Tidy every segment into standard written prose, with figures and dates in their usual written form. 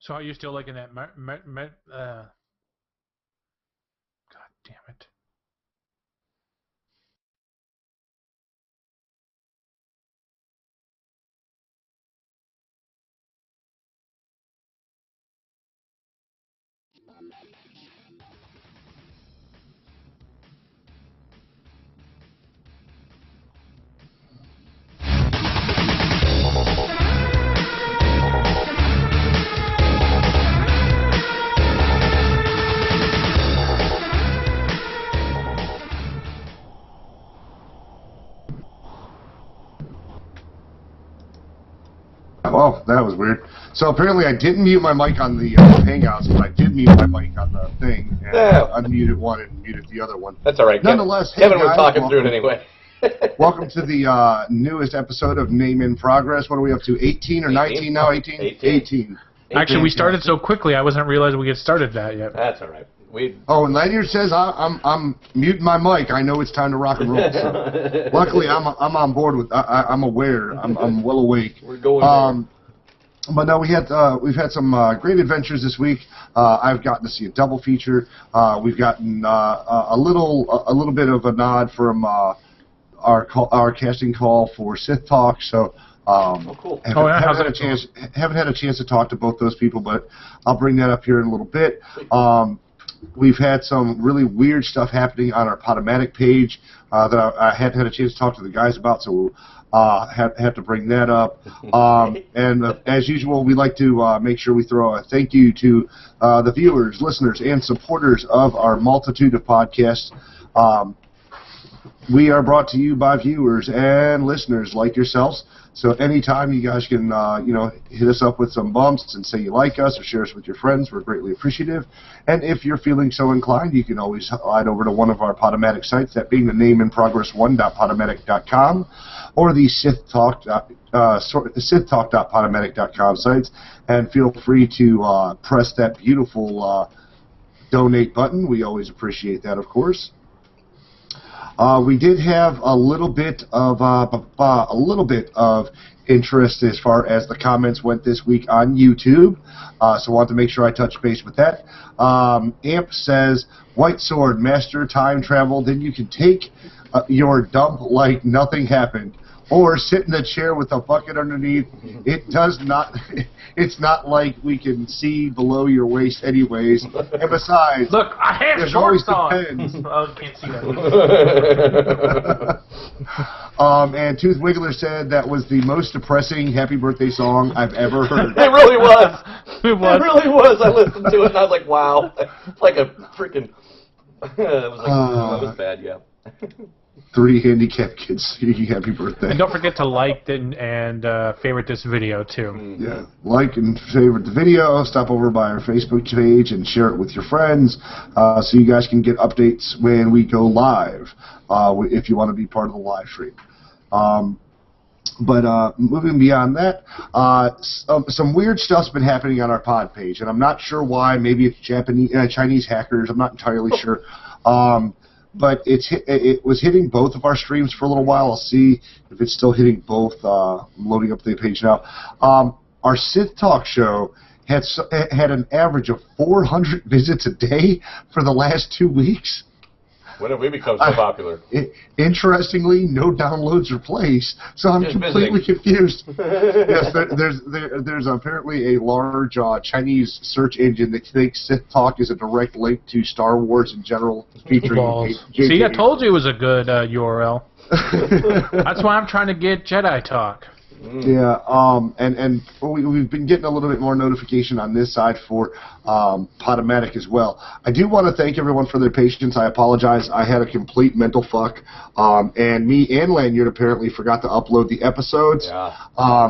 So are you still liking that? God damn it. Well, that was weird. So apparently I didn't mute my mic on the Hangouts, but I did mute my mic on the thing, and unmuted one and muted the other one. That's all right. Nonetheless, Kevin hey guys, was talking through it anyway. Welcome to the newest episode of Name in Progress. What are we up to, 18 or 19 now? 18? Actually, we started so quickly, I wasn't realizing we had started that yet. That's all right. Oh, and Lanyard says I'm muting my mic. I know it's time to rock and roll. So luckily, I'm on board with. I'm aware. I'm well awake. We're going. But no, we've had some great adventures this week. I've gotten to see a double feature. We've gotten a little bit of a nod from our casting call for Sith Talk. So. Cool. Haven't had a chance to talk to both those people, but I'll bring that up here in a little bit. We've had some really weird stuff happening on our Podomatic page that I hadn't had a chance to talk to the guys about, so have to bring that up. And as usual, we like to make sure we throw a thank you to the viewers, listeners, and supporters of our multitude of podcasts. We are brought to you by viewers and listeners like yourselves. So anytime you guys can, hit us up with some bumps and say you like us or share us with your friends, we're greatly appreciative. And if you're feeling so inclined, you can always slide over to one of our Podomatic sites, that being the nameinprogress1.podomatic.com or the sithtalk.podomatic.com sites, and feel free to press that beautiful donate button. We always appreciate that, of course. We did have a little bit of interest as far as the comments went this week on YouTube, so I want to make sure I touch base with that. Amp says, "White Sword, master time travel, then you can take your dump like nothing happened, or sit in a chair with a bucket underneath. It does not. It's not like we can see below your waist, anyways. And besides, look, I have shorts on. Oh, you can't see that. And Tooth Wiggler said that was the most depressing Happy Birthday song I've ever heard. It really was. It really was. I listened to it and I was like, wow, it's like a freaking. It was bad, yeah. 3 handicapped kids singing Happy Birthday. And don't forget to like and favorite this video, too. Yeah, like and favorite the video, stop over by our Facebook page and share it with your friends so you guys can get updates when we go live if you want to be part of the live stream. But moving beyond that, some weird stuff's been happening on our pod page, and I'm not sure why. Maybe it's Chinese hackers. I'm not entirely sure. But it was hitting both of our streams for a little while. I'll see if it's still hitting both. I'm loading up the page now. Our Sith Talk show had an average of 400 visits a day for the last 2 weeks. When have we become so popular? Interestingly, no downloads or plays, so I'm completely confused. Yes, there's apparently a large Chinese search engine that thinks Sith Talk is a direct link to Star Wars in general, featuring See, I told you it was a good URL. That's why I'm trying to get Jedi Talk. Yeah, and we've been getting a little bit more notification on this side for Podomatic as well. I do want to thank everyone for their patience. I apologize. I had a complete mental fuck, and me and Lanyard apparently forgot to upload the episodes. Yeah.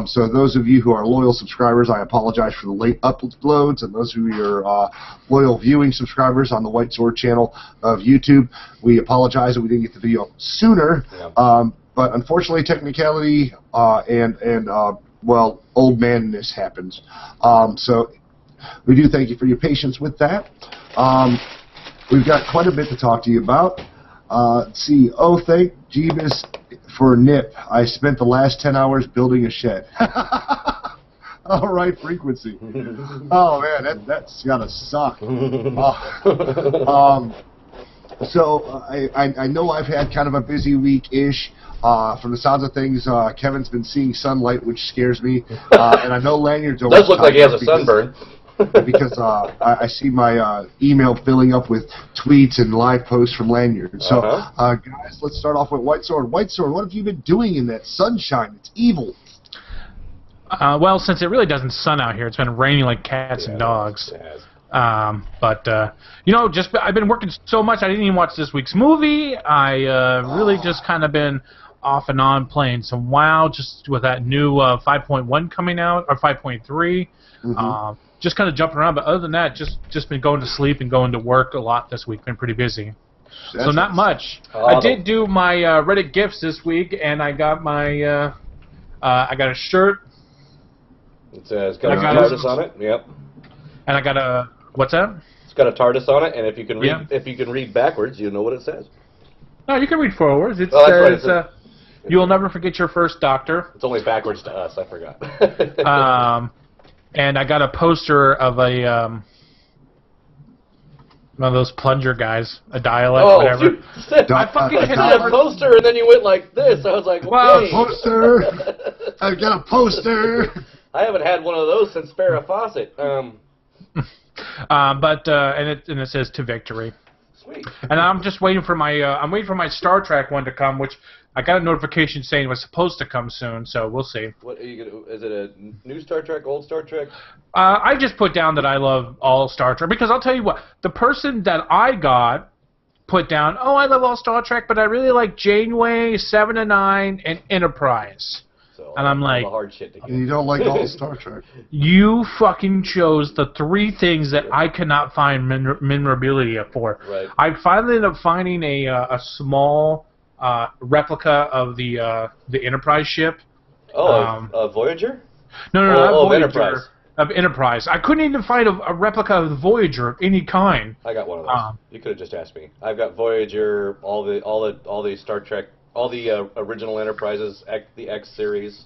So those of you who are loyal subscribers, I apologize for the late uploads, and those who are loyal viewing subscribers on the White Sword channel of YouTube, we apologize that we didn't get the video sooner. Yeah. But unfortunately, technicality and old manness happens. So we do thank you for your patience with that. We've got quite a bit to talk to you about. Let's see. Oh, thank Jeebus for Nip. I spent the last 10 hours building a shed. All right, frequency. Oh man, that's gotta suck. So I know I've had kind of a busy week-ish. From the sounds of things, Kevin's been seeing sunlight, which scares me. And I know Lanyard's over. Does look like he has a sunburn. Because I see my email filling up with tweets and live posts from Lanyard. So, guys, let's start off with White Sword. White Sword, what have you been doing in that sunshine? It's evil. Well, since it really doesn't sun out here, it's been raining like cats and dogs. It has. I've been working so much, I didn't even watch this week's movie. I really just kind of been off and on playing some WoW, just with that new 5.1 coming out, or 5.3. Just kind of jumping around, but other than that, just been going to sleep and going to work a lot this week. Been pretty busy. So not much. I did do my Reddit gifts this week, and I got my I got a shirt. It's got a TARDIS on it. Yep. And I got a what's that? It's got a TARDIS on it, and if you can read backwards, you know what it says. No, you can read forwards. It says, "You will never forget your first doctor." It's only backwards to us. I forgot. And I got a poster of a one of those plunger guys, a dialect, whatever. You said, I fucking hit a poster, and then you went like this. I was like, "Well, poster! I've got a poster." I haven't had one of those since Farrah Fawcett. And it says "To Victory." Sweet. And I'm just waiting for my Star Trek one to come, which I got a notification saying it was supposed to come soon, so we'll see. What are you gonna? Is it a new Star Trek, old Star Trek? I just put down that I love all Star Trek because I'll tell you what, the person that I got put down, I love all Star Trek, but I really like Janeway, 7 and 9, and Enterprise. So, and I'm like, hard shit to get. And you don't like all Star Trek. You fucking chose the 3 things that I cannot find memorabilia for. Right. I finally ended up finding a small replica of the Enterprise ship. Voyager? No, not Voyager. Enterprise. Of Enterprise. I couldn't even find a replica of the Voyager of any kind. I got one of those. You could have just asked me. I've got Voyager, all the Star Trek, all the original Enterprises, the X series.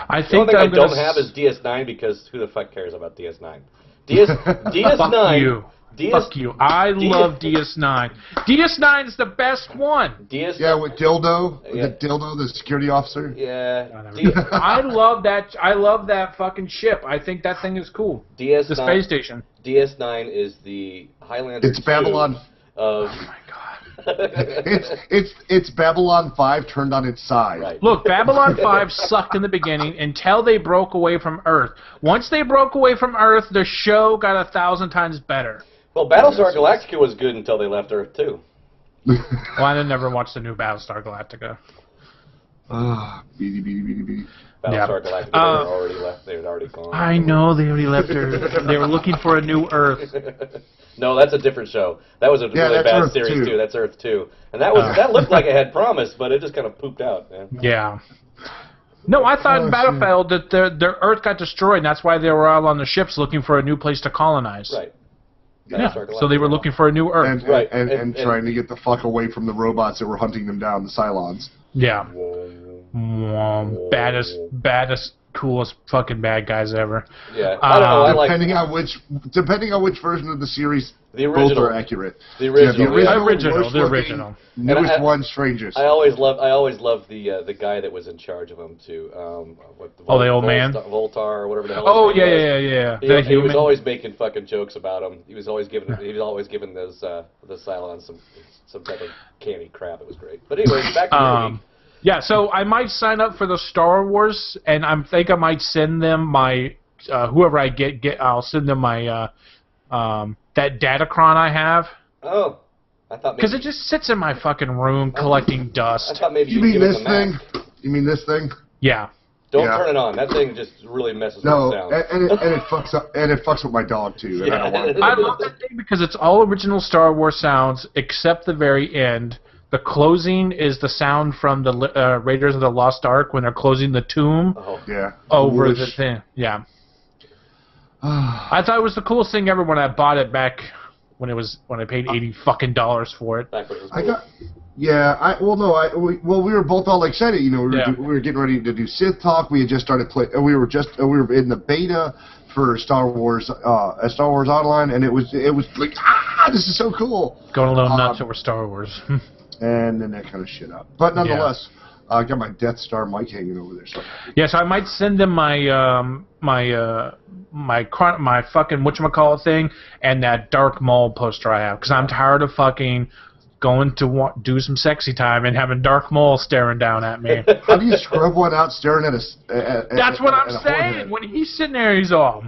I think the only thing I don't have is DS9 because who the fuck cares about DS9? DS9. Fuck you. Fuck you. I love DS9. DS9 is the best one. Yeah, with Dildo. The Dildo, the security officer. Yeah. I love that. I love that fucking ship. I think that thing is cool. DS9, the space station. DS9 is the Highlander. It's Babylon. Oh my god. It's Babylon 5 turned on its side. Right. Look, Babylon 5 sucked in the beginning until they broke away from Earth. Once they broke away from Earth, the show got 1,000 times better. Well, Battlestar Galactica was good until they left Earth too. Well, I never watched the new Battlestar Galactica. Beady. Battlestar Galactica, they had already left. They had already gone. I know they already left Earth. They were looking for a new Earth. No, that's a different show. That was a really bad Earth series 2. That's Earth 2, and that looked like it had promise, but it just kind of pooped out. Man. Yeah. No, I thought in Battlefield that their Earth got destroyed, and that's why they were all on the ships looking for a new place to colonize. Right. Yeah. So they were looking for a new Earth. And trying to get the fuck away from the robots that were hunting them down, the Cylons. Yeah. Baddest, coolest fucking bad guys ever. Yeah. I don't know. Depending on which version of the series, the original, both are accurate. The original. The original. Newest one, strangest. I always loved the guy that was in charge of them too. The old man, Voltar or whatever the hell. Oh yeah. He was always making fucking jokes about him. He was always giving those the Cylons some type of canny crap. It was great. But anyway, back to the movie. Yeah, so I might sign up for the Star Wars, and I think I might send them my whoever I get. I'll send them my that Datacron I have. Oh, I thought because it just sits in my fucking room collecting dust. I thought maybe you mean this thing? You mean this thing? Yeah. Don't turn it on. That thing just really messes with the sound. And it fucks with my dog too. And I don't want it. I love that thing because it's all original Star Wars sounds except the very end. The closing is the sound from the Raiders of the Lost Ark when they're closing the tomb over the thing. Yeah. I thought it was the coolest thing ever when I bought it back when I paid $80 for it. Yeah, we were both all excited. You know, we were getting ready to do Sith Talk. We had just started playing. We were in the beta for Star Wars Online, and it was like, this is so cool. Going a little nuts over Star Wars. And then that kind of shit up. But nonetheless, I got my Death Star mic hanging over there. So. Yeah, so I might send them my my fucking whatchamacallit thing and that Dark Maul poster I have, because I'm tired of fucking going to do some sexy time and having Dark Maul staring down at me. How do you scrub one out staring at That's what I'm saying. When he's sitting there, he's all...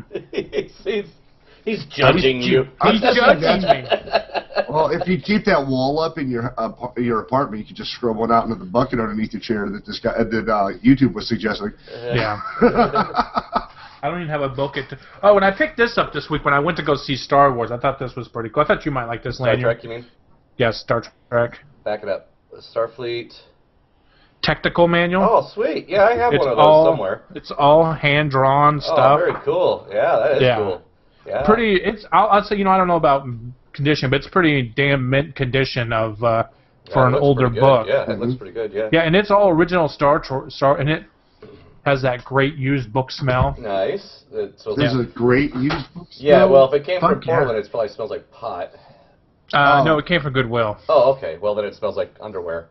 He's judging you. He's judging me. Well, if you keep that wall up in your apartment, you can just scrub one out into the bucket underneath your chair that YouTube was suggesting. Yeah. I don't even have a bucket. Oh, and I picked this up this week when I went to go see Star Wars. I thought this was pretty cool. I thought you might like this, Star Trek, you mean? Yes, Star Trek. Back it up. Starfleet. Technical manual. Oh, sweet. Yeah, I have one of those somewhere. It's all hand-drawn stuff. Oh, very cool. Yeah, that is cool. Yeah. Pretty. I'll say, I don't know about condition, but it's pretty damn mint condition of for an older book. Yeah, it looks pretty good. Yeah. Yeah, and it's all original Star, and it has that great used book smell. Nice. There's a great used book smell? Yeah, well, if it came from Portland, it probably smells like pot. No, it came from Goodwill. Oh, okay. Well, then it smells like underwear.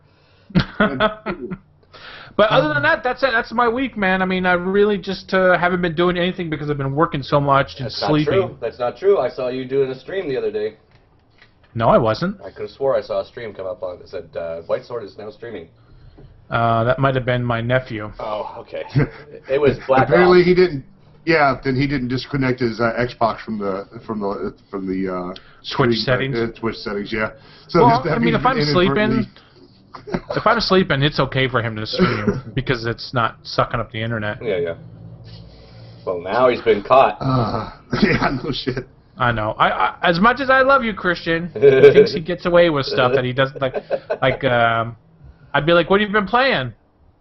But other than that, that's it. That's my week, man. I mean, I really just haven't been doing anything because I've been working so much and sleeping. Not true. That's not true. I saw you doing a stream the other day. No, I wasn't. I could have swore I saw a stream come up on it. It said, White Sword is now streaming. That might have been my nephew. Oh, okay. It was Black Apparently Ops. he didn't. Yeah, then he didn't disconnect his Xbox from the Twitch settings. Twitch settings, yeah. So well, I mean, if I'm sleeping, it's okay for him to stream because it's not sucking up the internet. Yeah. Well, now he's been caught. Yeah, no shit. I know. I as much as I love you, Christian, he thinks he gets away with stuff that he doesn't like. I'd be like, "What have you been playing?"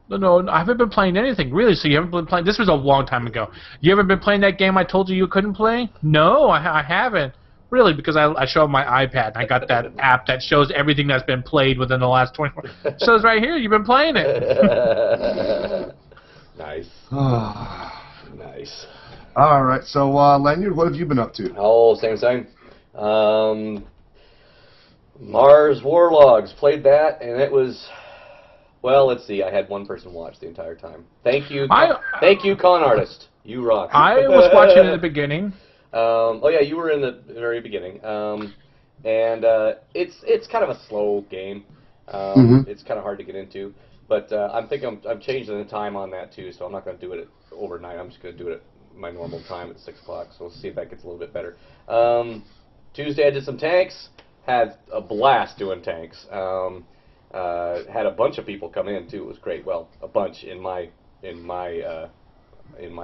No, I haven't been playing anything. Really? So you haven't been playing? This was a long time ago. You haven't been playing that game I told you couldn't play? No, I haven't. Really? Because I show my iPad and I got that app that shows everything that's been played within the last 24. It shows right here. You've been playing it. Nice. Nice. All right. So, Lanyard, what have you been up to? Oh, same. Mars Warlogs, played that, and it was... Well, let's see. I had one person watch the entire time. Thank you, con artist. You rock. I was watching in the beginning. Oh yeah, you were in the very beginning. And it's kind of a slow game. It's kind of hard to get into. But I'm changing the time on that too, so I'm not going to do it overnight. I'm just going to do it at my normal time at 6 o'clock. So we'll see if that gets a little bit better. Tuesday I did some tanks. Had a blast doing tanks. Had a bunch of people come in too. It was great. Well, a bunch in my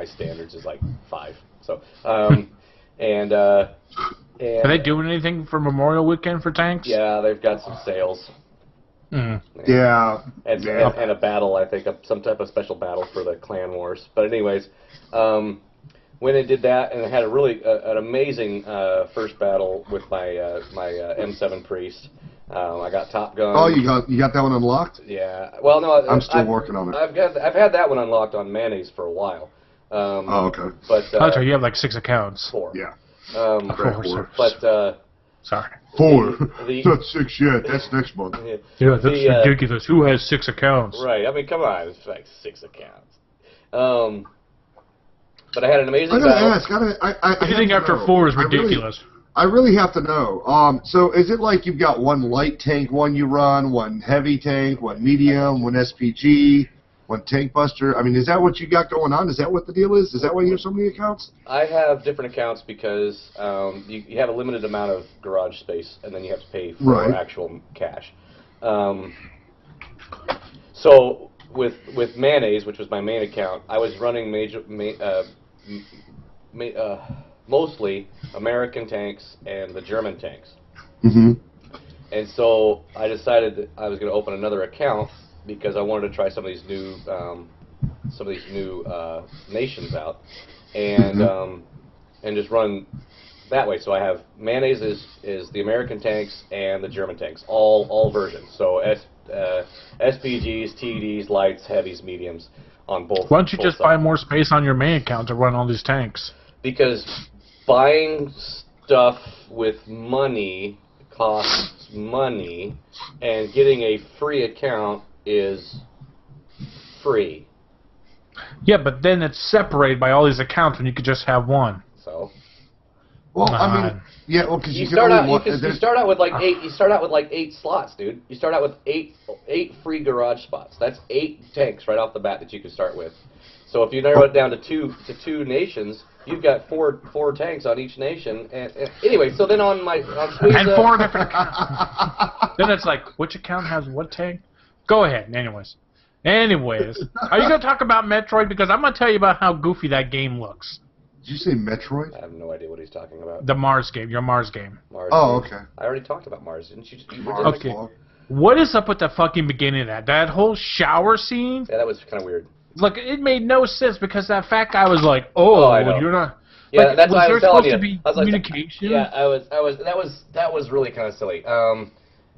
standards is like 5. So and are they doing anything for Memorial Weekend for tanks? Yeah, they've got some sales. Yeah. And a battle, I think, some type of special battle for the clan wars. But anyways, when they did that, and I had a really an amazing first battle with my my M7 priest. I got Top Gun. Oh, you got that one unlocked? Yeah. Well, no, I'm still working on it. I've had that one unlocked on Mayonnaise for a while. Oh, okay. But that's right. You have like 6 accounts. 4. Yeah. 4. But sorry. 4. Not 6 yet. That's next month. Yeah, that's ridiculous. Who has 6 accounts? Right. I mean, come on. It's like 6 accounts. But I had an amazing battle. I think after 4 is ridiculous. I really have to know. So is it like you've got one light tank, one you run, one heavy tank, one medium, one SPG, one tank buster? I mean, is that what you got going on? Is that what the deal is? Is that why you have so many accounts? I have different accounts because you have a limited amount of garage space, and then you have to pay for actual cash. So with Mayonnaise, which was my main account, I was running mostly American tanks and the German tanks. And so I decided that I was going to open another account because I wanted to try some of these new nations out, and just run that way. So I have Mayonnaise is the American tanks and the German tanks, all versions. So SPGs, TDs, lights, heavies, mediums on both. Why don't you both just sides. buy more space on your main account to run all these tanks? Because buying stuff with money costs money, and getting a free account is free. Yeah, but then it's separated by all these accounts when you could just have one. So. Well, I mean, yeah, well, because You you can start only out. You start out with like 8. You start out with like 8 slots, dude. You start out with eight free garage spots. That's 8 tanks right off the bat that you can start with. So if you narrow it down to two nations, you've got four tanks on each nation. And anyway, so then on Squeeze, And 4 different accounts. Then it's like, which account has what tank? Go ahead. Anyways, are you going to talk about Metroid? Because I'm going to tell you about how goofy that game looks. Did you say Metroid? I have no idea what he's talking about. The Mars game, your Mars game. Mars Oh, game. okay. I already talked about Mars, didn't you? Okay. What is up with the fucking beginning of that? That whole shower scene? Yeah, that was kind of weird. Look, it made no sense because that fat guy was like, "Oh, I know. you're not." Yeah, like, that's why I was telling you. supposed to be I was like, communication? yeah, that was really kind of silly.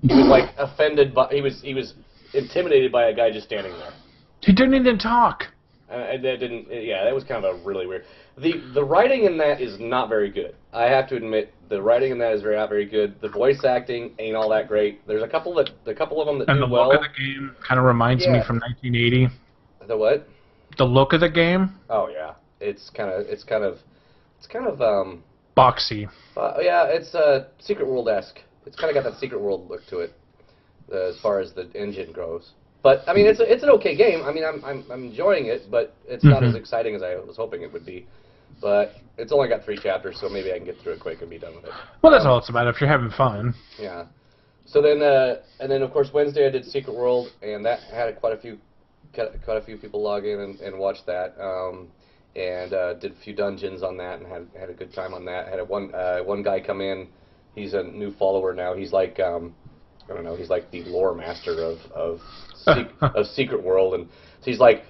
He was like offended by he was intimidated by a guy just standing there. He didn't even talk. That didn't. Yeah, that was kind of a really weird. The writing in that is not very good. I have to admit, the writing in that is not very good. The voice acting ain't all that great. There's a couple of them that And do the well. look of the game kind of reminds me from 1980. The what? The look of the game. Oh yeah, it's kind of Boxy. yeah, it's Secret World-esque. It's kind of got that Secret World look to it, as far as the engine goes. But I mean, it's an okay game. I mean, I'm enjoying it, but it's not as exciting as I was hoping it would be. But it's only got 3 chapters, so maybe I can get through it quick and be done with it. Well, that's all it's about. If you're having fun. Yeah. So then, and then of course Wednesday I did Secret World, and that had quite a few people log in and watch that. And did a few dungeons on that, and had a good time on that. Had one guy come in. He's a new follower now. He's like I don't know. He's like the lore master of Secret World, and so he's like,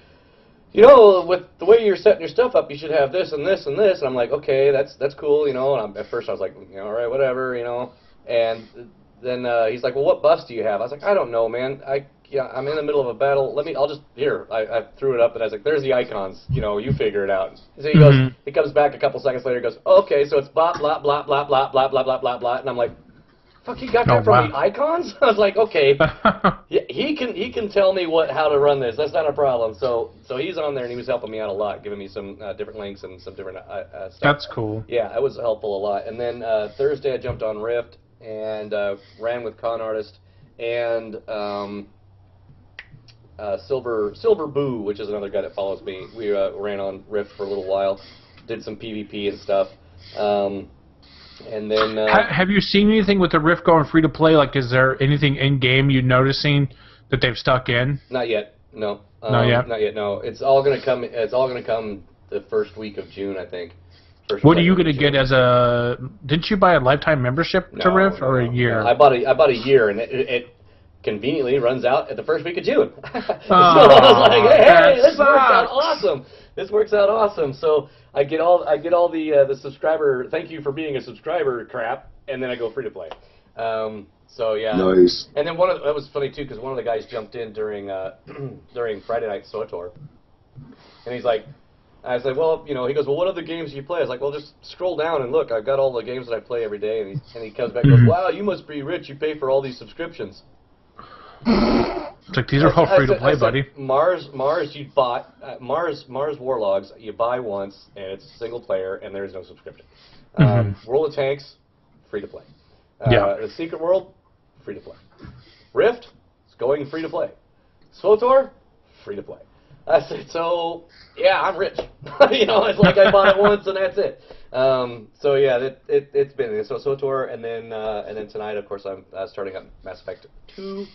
you know, with the way you're setting your stuff up, you should have this and this and this. And I'm like, okay, that's cool, you know. And at first I was like, you know, all right, whatever, you know. And then he's like, well, what buffs do you have? I was like, I don't know, man. I'm in the middle of a battle. I threw it up, and I was like, there's the icons. You know, you figure it out. So he goes, he comes back a couple seconds later, and goes, oh, okay, so it's blah, blah, blah, blah, blah, blah, blah, blah, blah, blah. And I'm like, fuck, you got that from the icons? I was like, okay. He can tell me how to run this. That's not a problem. So he's on there, and he was helping me out a lot, giving me some different links and some different stuff. That's cool. Yeah, it was helpful a lot. And then Thursday I jumped on Rift and ran with Con Artist and Silver Boo, which is another guy that follows me. We ran on Rift for a little while, did some PvP and stuff. And then have you seen anything with the Rift going free to play? Like, is there anything in game you're noticing that they've stuck in? Not yet. No. Not yet. Not yet. No. It's all gonna come. It's all gonna come the first week of June, I think. What are you gonna get as a? Didn't you buy a lifetime membership to Rift or a year? No. I bought a year, and it conveniently runs out at the first week of June. So Oh, I was like, hey, this sucks. works out awesome. This works out awesome. So I get all the subscriber thank you for being a subscriber crap, and then I go free to play. So yeah. Nice. And then that was funny too, because one of the guys jumped in during during Friday Night SWTOR, and he's like, I was like, well, you know, he goes, well, what other games do you play? I was like, well, just scroll down and look. I've got all the games that I play every day. And he comes back and goes, wow, you must be rich. You pay for all these subscriptions. It's like, these are all free to play, buddy. Mars, you bought Mars Warlogs. You buy once, and it's single player, and there is no subscription. World of Tanks, free to play. The Secret World, free to play. Rift, it's going free to play. SWTOR, free to play. I said, so yeah, I'm rich. You know, it's like I bought it once and that's it. So yeah, it's been SWTOR, and then tonight, of course, I'm starting up Mass Effect 2.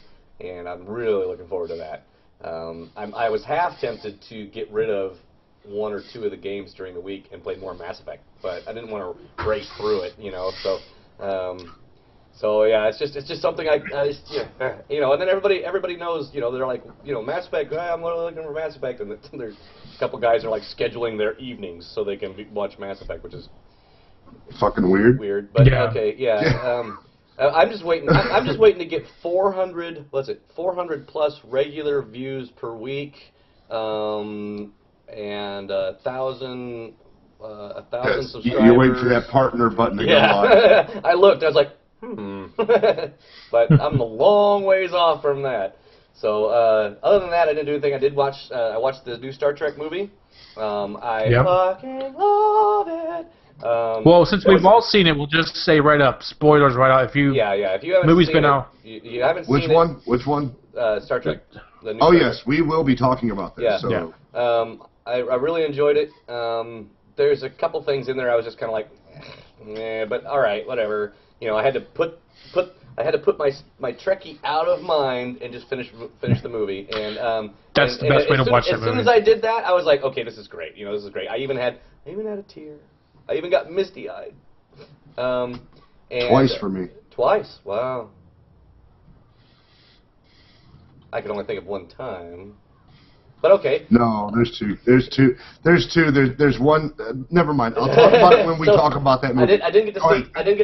And I'm really looking forward to that. I was half tempted to get rid of 1 or 2 of the games during the week and play more Mass Effect, but I didn't want to race through it, you know. So yeah, it's just something you know. And then everybody knows, you know, they're like, you know, Mass Effect. I'm looking for Mass Effect, and there's a couple guys are like scheduling their evenings so they can watch Mass Effect, which is fucking weird. But yeah. okay, yeah. I'm just waiting. I'm just waiting to get 400. What's it? 400 plus regular views per week, and 1,000 subscribers. You're waiting for that partner button to go on. Yeah, I looked. I was like, but I'm a long ways off from that. So other than that, I didn't do anything. I did watch. I watched the new Star Trek movie. I fucking love it. Well, since we've all seen it, we'll just say right up, spoilers right out. If you if you haven't movie's seen been it, out. You haven't Which seen one? it. Which one? Star Trek. The new Oh Star yes, Trek. we will be talking about this. Yeah. So. I really enjoyed it. There's a couple things in there I was just kind of like, but all right, whatever. You know, I had to put my Trekkie out of mind and just finish the movie. And That's the best way to watch that movie. As soon as I did that, I was like, okay, this is great. You know, this is great. I even had a tear. I even got misty-eyed. And Twice for me. Twice. Wow. I can only think of one time. But okay. No, there's two. There's one. Never mind. I'll talk about it when we talk about that movie. I didn't get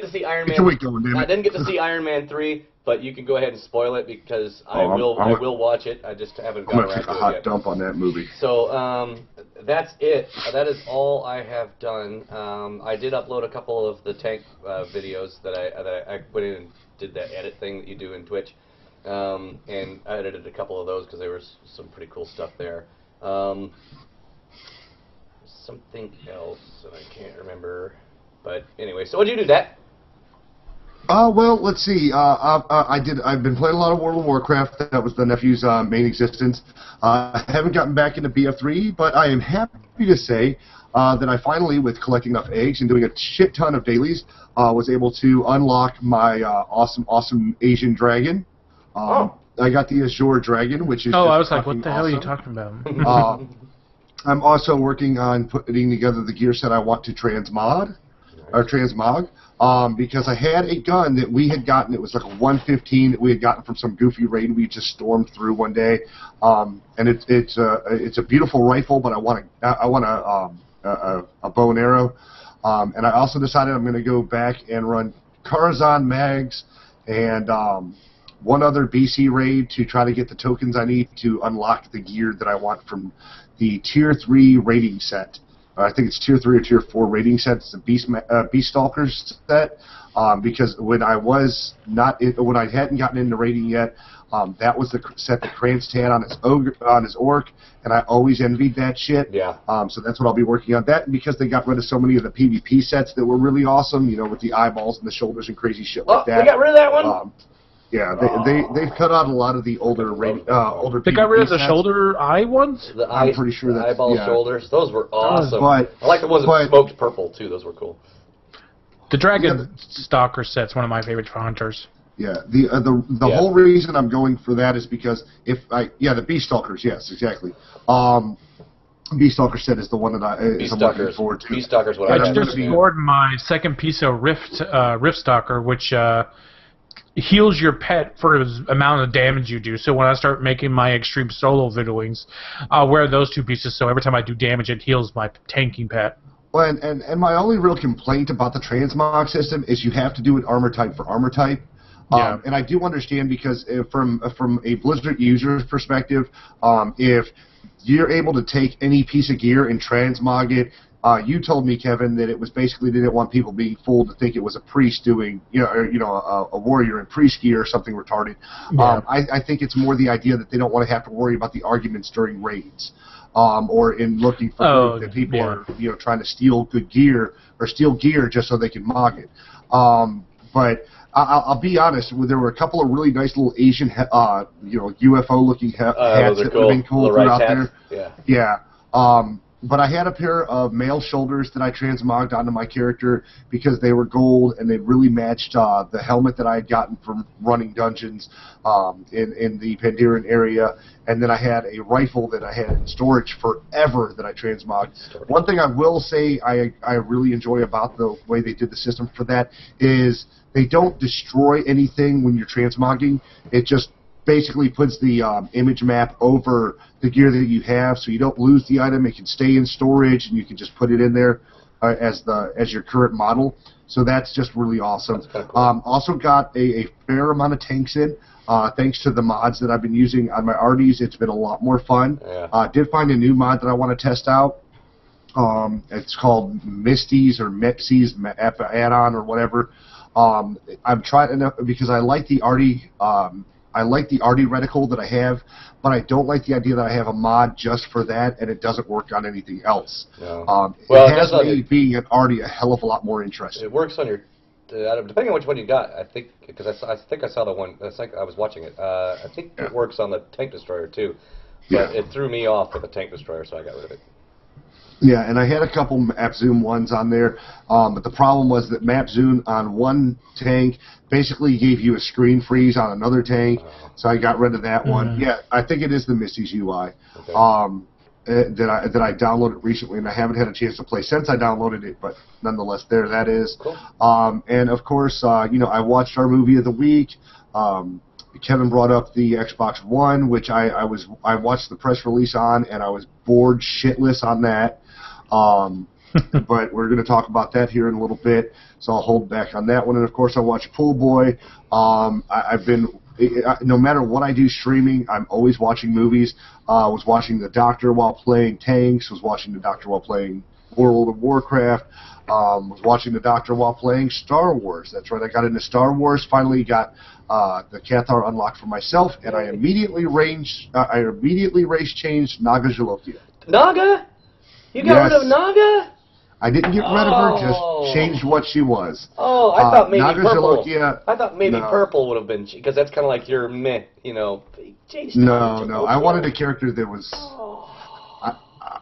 to see Iron Man. Get your week going, damn it. I didn't get to see Iron Man 3, but you can go ahead and spoil it because I will watch it. I just haven't I'm gotten gonna around take a to it hot yet. dump on that movie. So that's it. That is all I have done. I did upload a couple of the tank videos that I put in and did that edit thing that you do in Twitch. And I edited a couple of those because there was some pretty cool stuff there. Something else, and I can't remember. But anyway, so what did you do, Dad? Well, let's see. I've been playing a lot of World of Warcraft. That was the nephew's main existence. I haven't gotten back into BF3, but I am happy to say that I finally, with collecting enough eggs and doing a shit ton of dailies, was able to unlock my awesome Asian dragon. I got the Azure Dragon, which is. Oh, just I was like, what the fucking hell are you awesome. talking about? I'm also working on putting together the gear set I want to transmog, because I had a gun that we had gotten. It was like a 115 that we had gotten from some goofy raid we just stormed through one day, and it's a beautiful rifle, but I want a bow and arrow, and I also decided I'm going to go back and run Karazhan mags and one other BC raid to try to get the tokens I need to unlock the gear that I want from the Tier 3 rating set. I think it's Tier 3 or Tier 4 rating set. It's the Beast Stalkers set. Because when I hadn't gotten into rating yet, that was the set that Kranz had on his orc, and I always envied that shit. Yeah. So that's what I'll be working on. That, because they got rid of so many of the PvP sets that were really awesome, you know, with the eyeballs and the shoulders and crazy shit like that. They got rid of that one? Yeah, they've cut out a lot of the older older. They got rid of the sets. shoulder eye ones? I'm pretty sure that's eyeball shoulders. Those were awesome. But, I like the ones that smoked purple too. Those were cool. The Dragon Stalker set's one of my favorites for hunters. Yeah, the whole reason I'm going for that is because the Beast Stalkers, yes, exactly. Beast Stalker set is the one that I'm looking forward to. Beast Stalker's what I just scored my second piece of Rift Stalker, which heals your pet for the amount of damage you do. So when I start making my extreme solo videoings, I'll wear those two pieces, so every time I do damage, it heals my tanking pet. Well, and my only real complaint about the transmog system is you have to do it armor type for armor type. And I do understand, because from a Blizzard user's perspective, if you're able to take any piece of gear and transmog it, you told me, Kevin, that it was basically they didn't want people being fooled to think it was a priest doing, a warrior in priest gear or something retarded. Yeah. I think it's more the idea that they don't want to have to worry about the arguments during raids, or in looking for that people are trying to steal good gear or steal gear just so they can mog it. But I'll be honest, there were a couple of really nice little Asian, UFO-looking hats that would have been cool throughout there. Yeah. But I had a pair of male shoulders that I transmogged onto my character because they were gold and they really matched the helmet that I had gotten from running dungeons in the Pandaren area. And then I had a rifle that I had in storage forever that I transmogged. One thing I will say I really enjoy about the way they did the system for that is they don't destroy anything when you're transmogging. It just basically puts the image map over the gear that you have, so you don't lose the item. It can stay in storage, and you can just put it in there. as your current model. So that's just really awesome. That's kinda cool. Also got a fair amount of tanks in. Thanks to the mods that I've been using on my arties, it's been a lot more fun. Yeah. Did find a new mod that I want to test out. It's called Misties or Mepsies add-on or whatever. I'm trying enough because I like the arty. I like the arty reticle that I have, but I don't like the idea that I have a mod just for that and it doesn't work on anything else. No. Well, it has made being an arty a hell of a lot more interesting. It works on your, depending on which one you got. I think because I think I saw the one. I think I was watching it. I think it works on the tank destroyer too, but it threw me off with the tank destroyer, so I got rid of it. Yeah, and I had a couple map zoom ones on there, but the problem was that map zoom on one tank basically gave you a screen freeze on another tank, so I got rid of that one. Yeah, I think it is the Misty's UI that I downloaded recently, and I haven't had a chance to play since I downloaded it, but nonetheless, there that is. Cool. And of course, I watched our movie of the week. Kevin brought up the Xbox One, which I watched the press release on, and I was bored shitless on that. But we're going to talk about that here in a little bit, so I'll hold back on that one. And of course, I watched Pool Boy. I've been, no matter what I do streaming, I'm always watching movies. Was watching The Doctor while playing tanks. Was watching The Doctor while playing World of Warcraft. Was watching The Doctor while playing Star Wars. That's right, I got into Star Wars. Finally got the Cathar unlocked for myself, and I immediately race changed Naga Jalokia. Naga? You got rid of Naga? I didn't get rid of her, just changed what she was. Oh, I thought maybe Naga purple. Jalokia, I thought maybe purple would have been, because that's kind of like your meh, change. No, I wanted a character that was.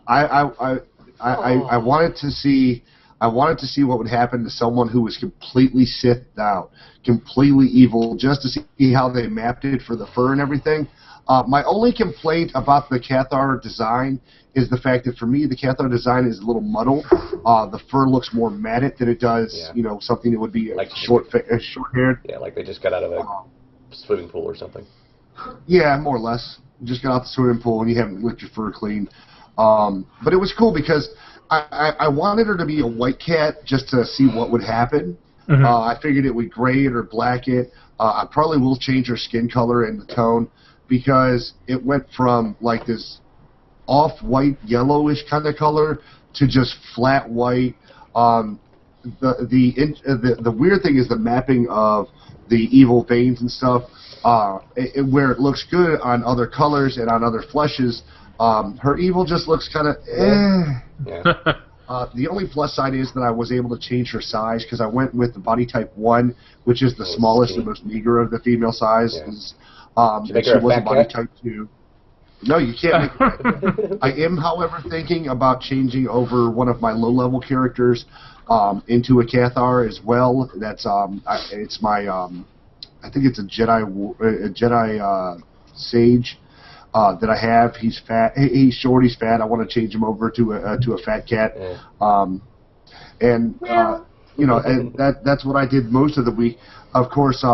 I wanted to see. I wanted to see what would happen to someone who was completely sithed out, completely evil, just to see how they mapped it for the fur and everything. My only complaint about the Cathar design is the fact that for me the Cathar design is a little muddled. The fur looks more matted than it does, something that would be like short-haired. Yeah, like they just got out of a swimming pool or something. Yeah, more or less. You just got out the swimming pool and you haven't licked your fur clean. But it was cool because I wanted her to be a white cat just to see what would happen. Mm-hmm. I figured it would gray it or black it. I probably will change her skin color and the tone because it went from like this off-white yellowish kind of color to just flat white. The weird thing is the mapping of the evil veins and stuff. Where it looks good on other colors and on other fleshes, her evil just looks kind of Yeah. The only plus side is that I was able to change her size because I went with the body type 1, which is the smallest and most meager of the female sizes. And she was a body type 2. No, you can't make her. I am, however, thinking about changing over one of my low-level characters into a Cathar as well. That's it's my I think it's a Jedi Sage that I have. He's fat. He's short. He's fat. I want to change him over to a fat cat. And that's what I did most of the week. Of course,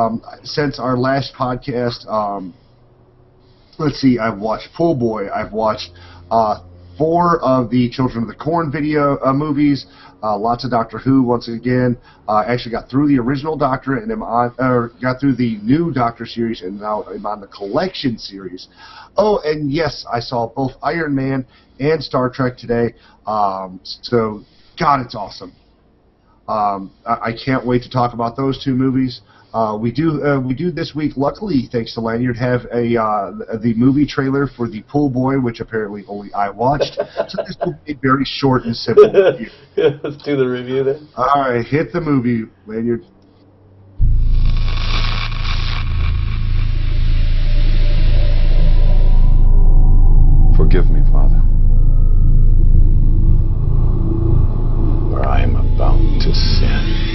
since our last podcast, let's see. I've watched Pool Boy. I've watched 4 of the Children of the Corn video movies. Lots of Doctor Who once again. Actually got through the original Doctor and got through the new Doctor series, and now I'm on the collection series. Oh, and yes, I saw both Iron Man and Star Trek today. So, God, it's awesome. I can't wait to talk about those 2 movies. We do this week. Luckily, thanks to Lanyard, have the movie trailer for the Pool Boy, which apparently only I watched. So this will be a very short and simple review. Let's do the review then. All right, hit the movie, Lanyard. Forgive me, Father, for I am about to sin.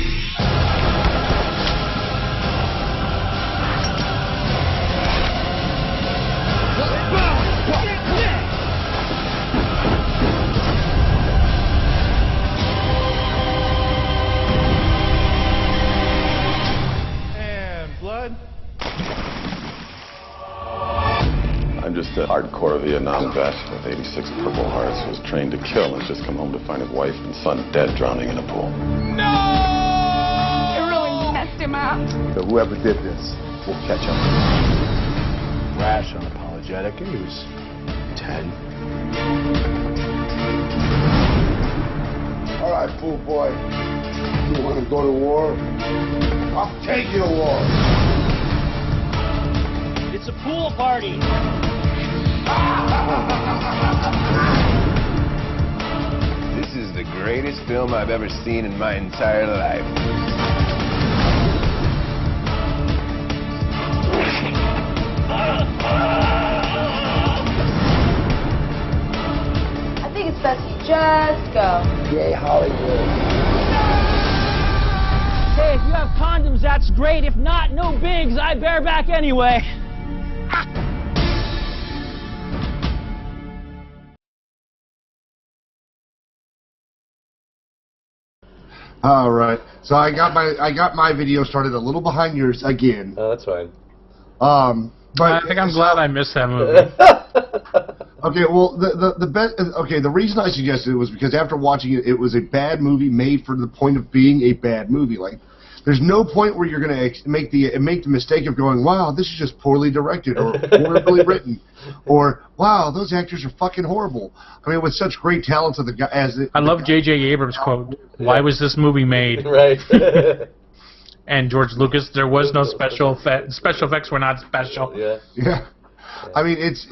The hardcore Vietnam vet with 86 Purple Hearts who was trained to kill and just come home to find his wife and son dead drowning in a pool. No! It really messed him up. So whoever did this will catch up. Rash, unapologetic. He was 10. All right, fool boy. You want to go to war? I'll take you to war. It's a pool party. This is the greatest film I've ever seen in my entire life. I think it's best you just go. Yay, Hollywood. Hey, if you have condoms, that's great. If not, no bigs. I bear back anyway. All right. So I got my video started a little behind yours again. Oh, that's fine. But I think I'm glad I missed that movie. Okay, well, the best. Okay, the reason I suggested it was because after watching it, it was a bad movie made for the point of being a bad movie. Like, there's no point where you're gonna make the mistake of going, "Wow, this is just poorly directed or horribly written," or "Wow, those actors are fucking horrible." I mean, with such great talents of the guy I love J.J. Abrams' quote. Why was this movie made? Right. And George Lucas, there was no special effects. Special effects were not special. Yeah. Yeah. I mean, it's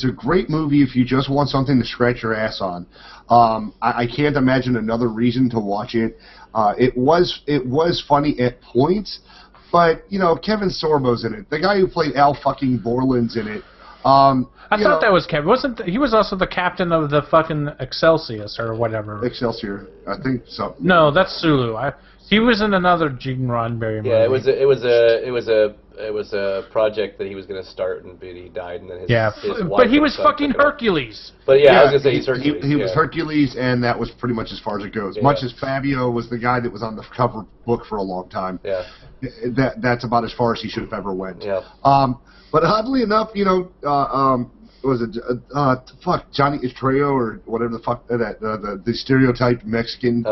a great movie if you just want something to scratch your ass on. I can't imagine another reason to watch it. It was funny at points, but you know, Kevin Sorbo's in it. The guy who played Al fucking Borland's in it. I thought that was Kevin. Wasn't he was also the captain of the fucking Excelsior or whatever? Excelsior, I think so. No, that's Sulu. He was in another Gene Roddenberry movie. Yeah, it was a project that he was going to start, and he died, and then his his wife but he was and son fucking took it over. Hercules. But yeah, I was going to say he's Hercules. He was Hercules, and that was pretty much as far as it goes. Yeah. Much as Fabio was the guy that was on the cover book for a long time. Yeah. That's about as far as he should have ever went. Yeah. But oddly enough, you know, was it Johnny Estrella or whatever the fuck the stereotyped Mexican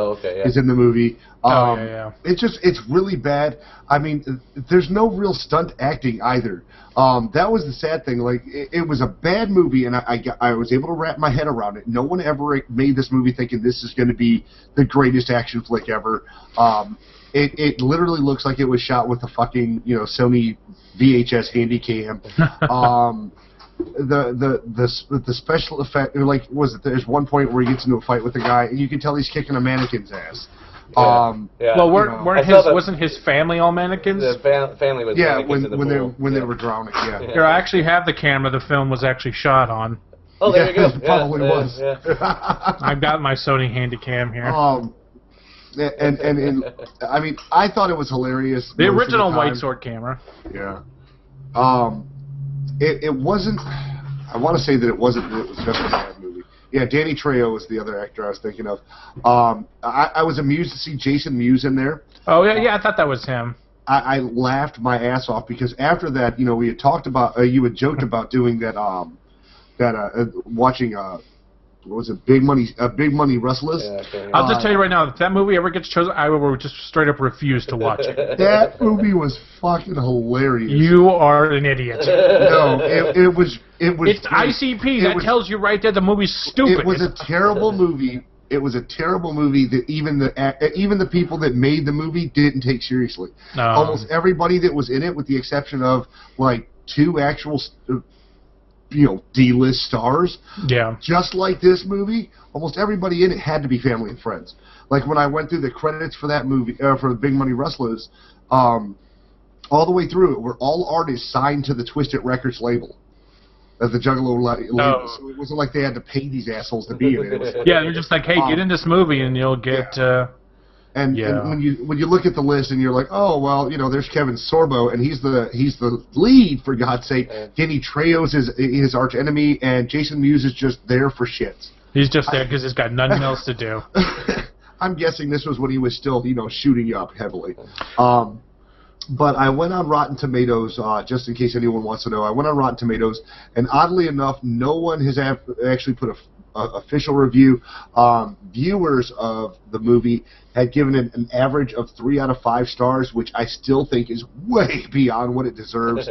is in the movie. It's really bad. I mean, there's no real stunt acting either. That was the sad thing. Like, it was a bad movie, and I was able to wrap my head around it. No one ever made this movie thinking this is going to be the greatest action flick ever. It literally looks like it was shot with a fucking, you know, Sony VHS Handycam. The special effect, like, there's one point where he gets into a fight with a guy, and you can tell he's kicking a mannequin's ass. Well, wasn't his family all mannequins? The family was mannequins in the pool. when they were drowning. Yeah. Here, I actually have the camera the film was actually shot on. Oh, there you go. It probably was. Yeah. I've got my Sony Handycam here. And I mean, I thought it was hilarious. The original White Sword camera. Yeah. It wasn't. I want to say that it wasn't. It was just a bad movie. Yeah, Danny Trejo was the other actor I was thinking of. I was amused to see Jason Mewes in there. Oh yeah, I thought that was him. I laughed my ass off because after that, you know, we had talked about, you had joked about doing that, watching, what was it, Big Money Rustlers? Yeah, I'll just tell you right now, if that movie ever gets chosen, I will just straight up refuse to watch it. That movie was fucking hilarious. You are an idiot. No, it was. It's ICP. That tells you right there the movie's stupid. It was a terrible movie. It was a terrible movie that even the people that made the movie didn't take seriously. No. Almost everybody that was in it, with the exception of like 2 actual, you know, D-list stars. Yeah. Just like this movie, almost everybody in it had to be family and friends. Like when I went through the credits for that movie, for the Big Money Rustlers, all the way through it were all artists signed to the Twisted Records label. As the Juggalo label. So it wasn't like they had to pay these assholes to be in it. Yeah, they're just like, hey, get in this movie and you'll get. And when you look at the list and you're like, oh well, you know, there's Kevin Sorbo and he's the lead, for God's sake. Danny Trejo's his arch enemy, and Jason Mewes is just there for shits. He's just there because he's got nothing else to do. I'm guessing this was when he was still, you know, shooting up heavily. But I went on Rotten Tomatoes, just in case anyone wants to know. I went on Rotten Tomatoes, and oddly enough, no one has actually put a official review. Viewers of the movie had given it an average of 3 out of 5 stars, which I still think is way beyond what it deserves.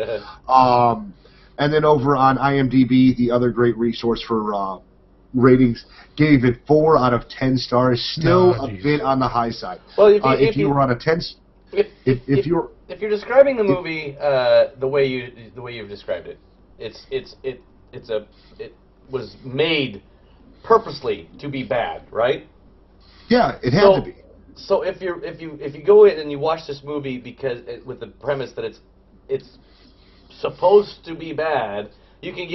And then over on IMDb, the other great resource for ratings, gave it 4 out of 10 stars, still a bit on the high side. Well, if you were on a 10, if you're describing the movie the way you've described it, it was made purposely to be bad, right? Yeah, it had to be. So if you go in and you watch this movie because with the premise that it's supposed to be bad, you can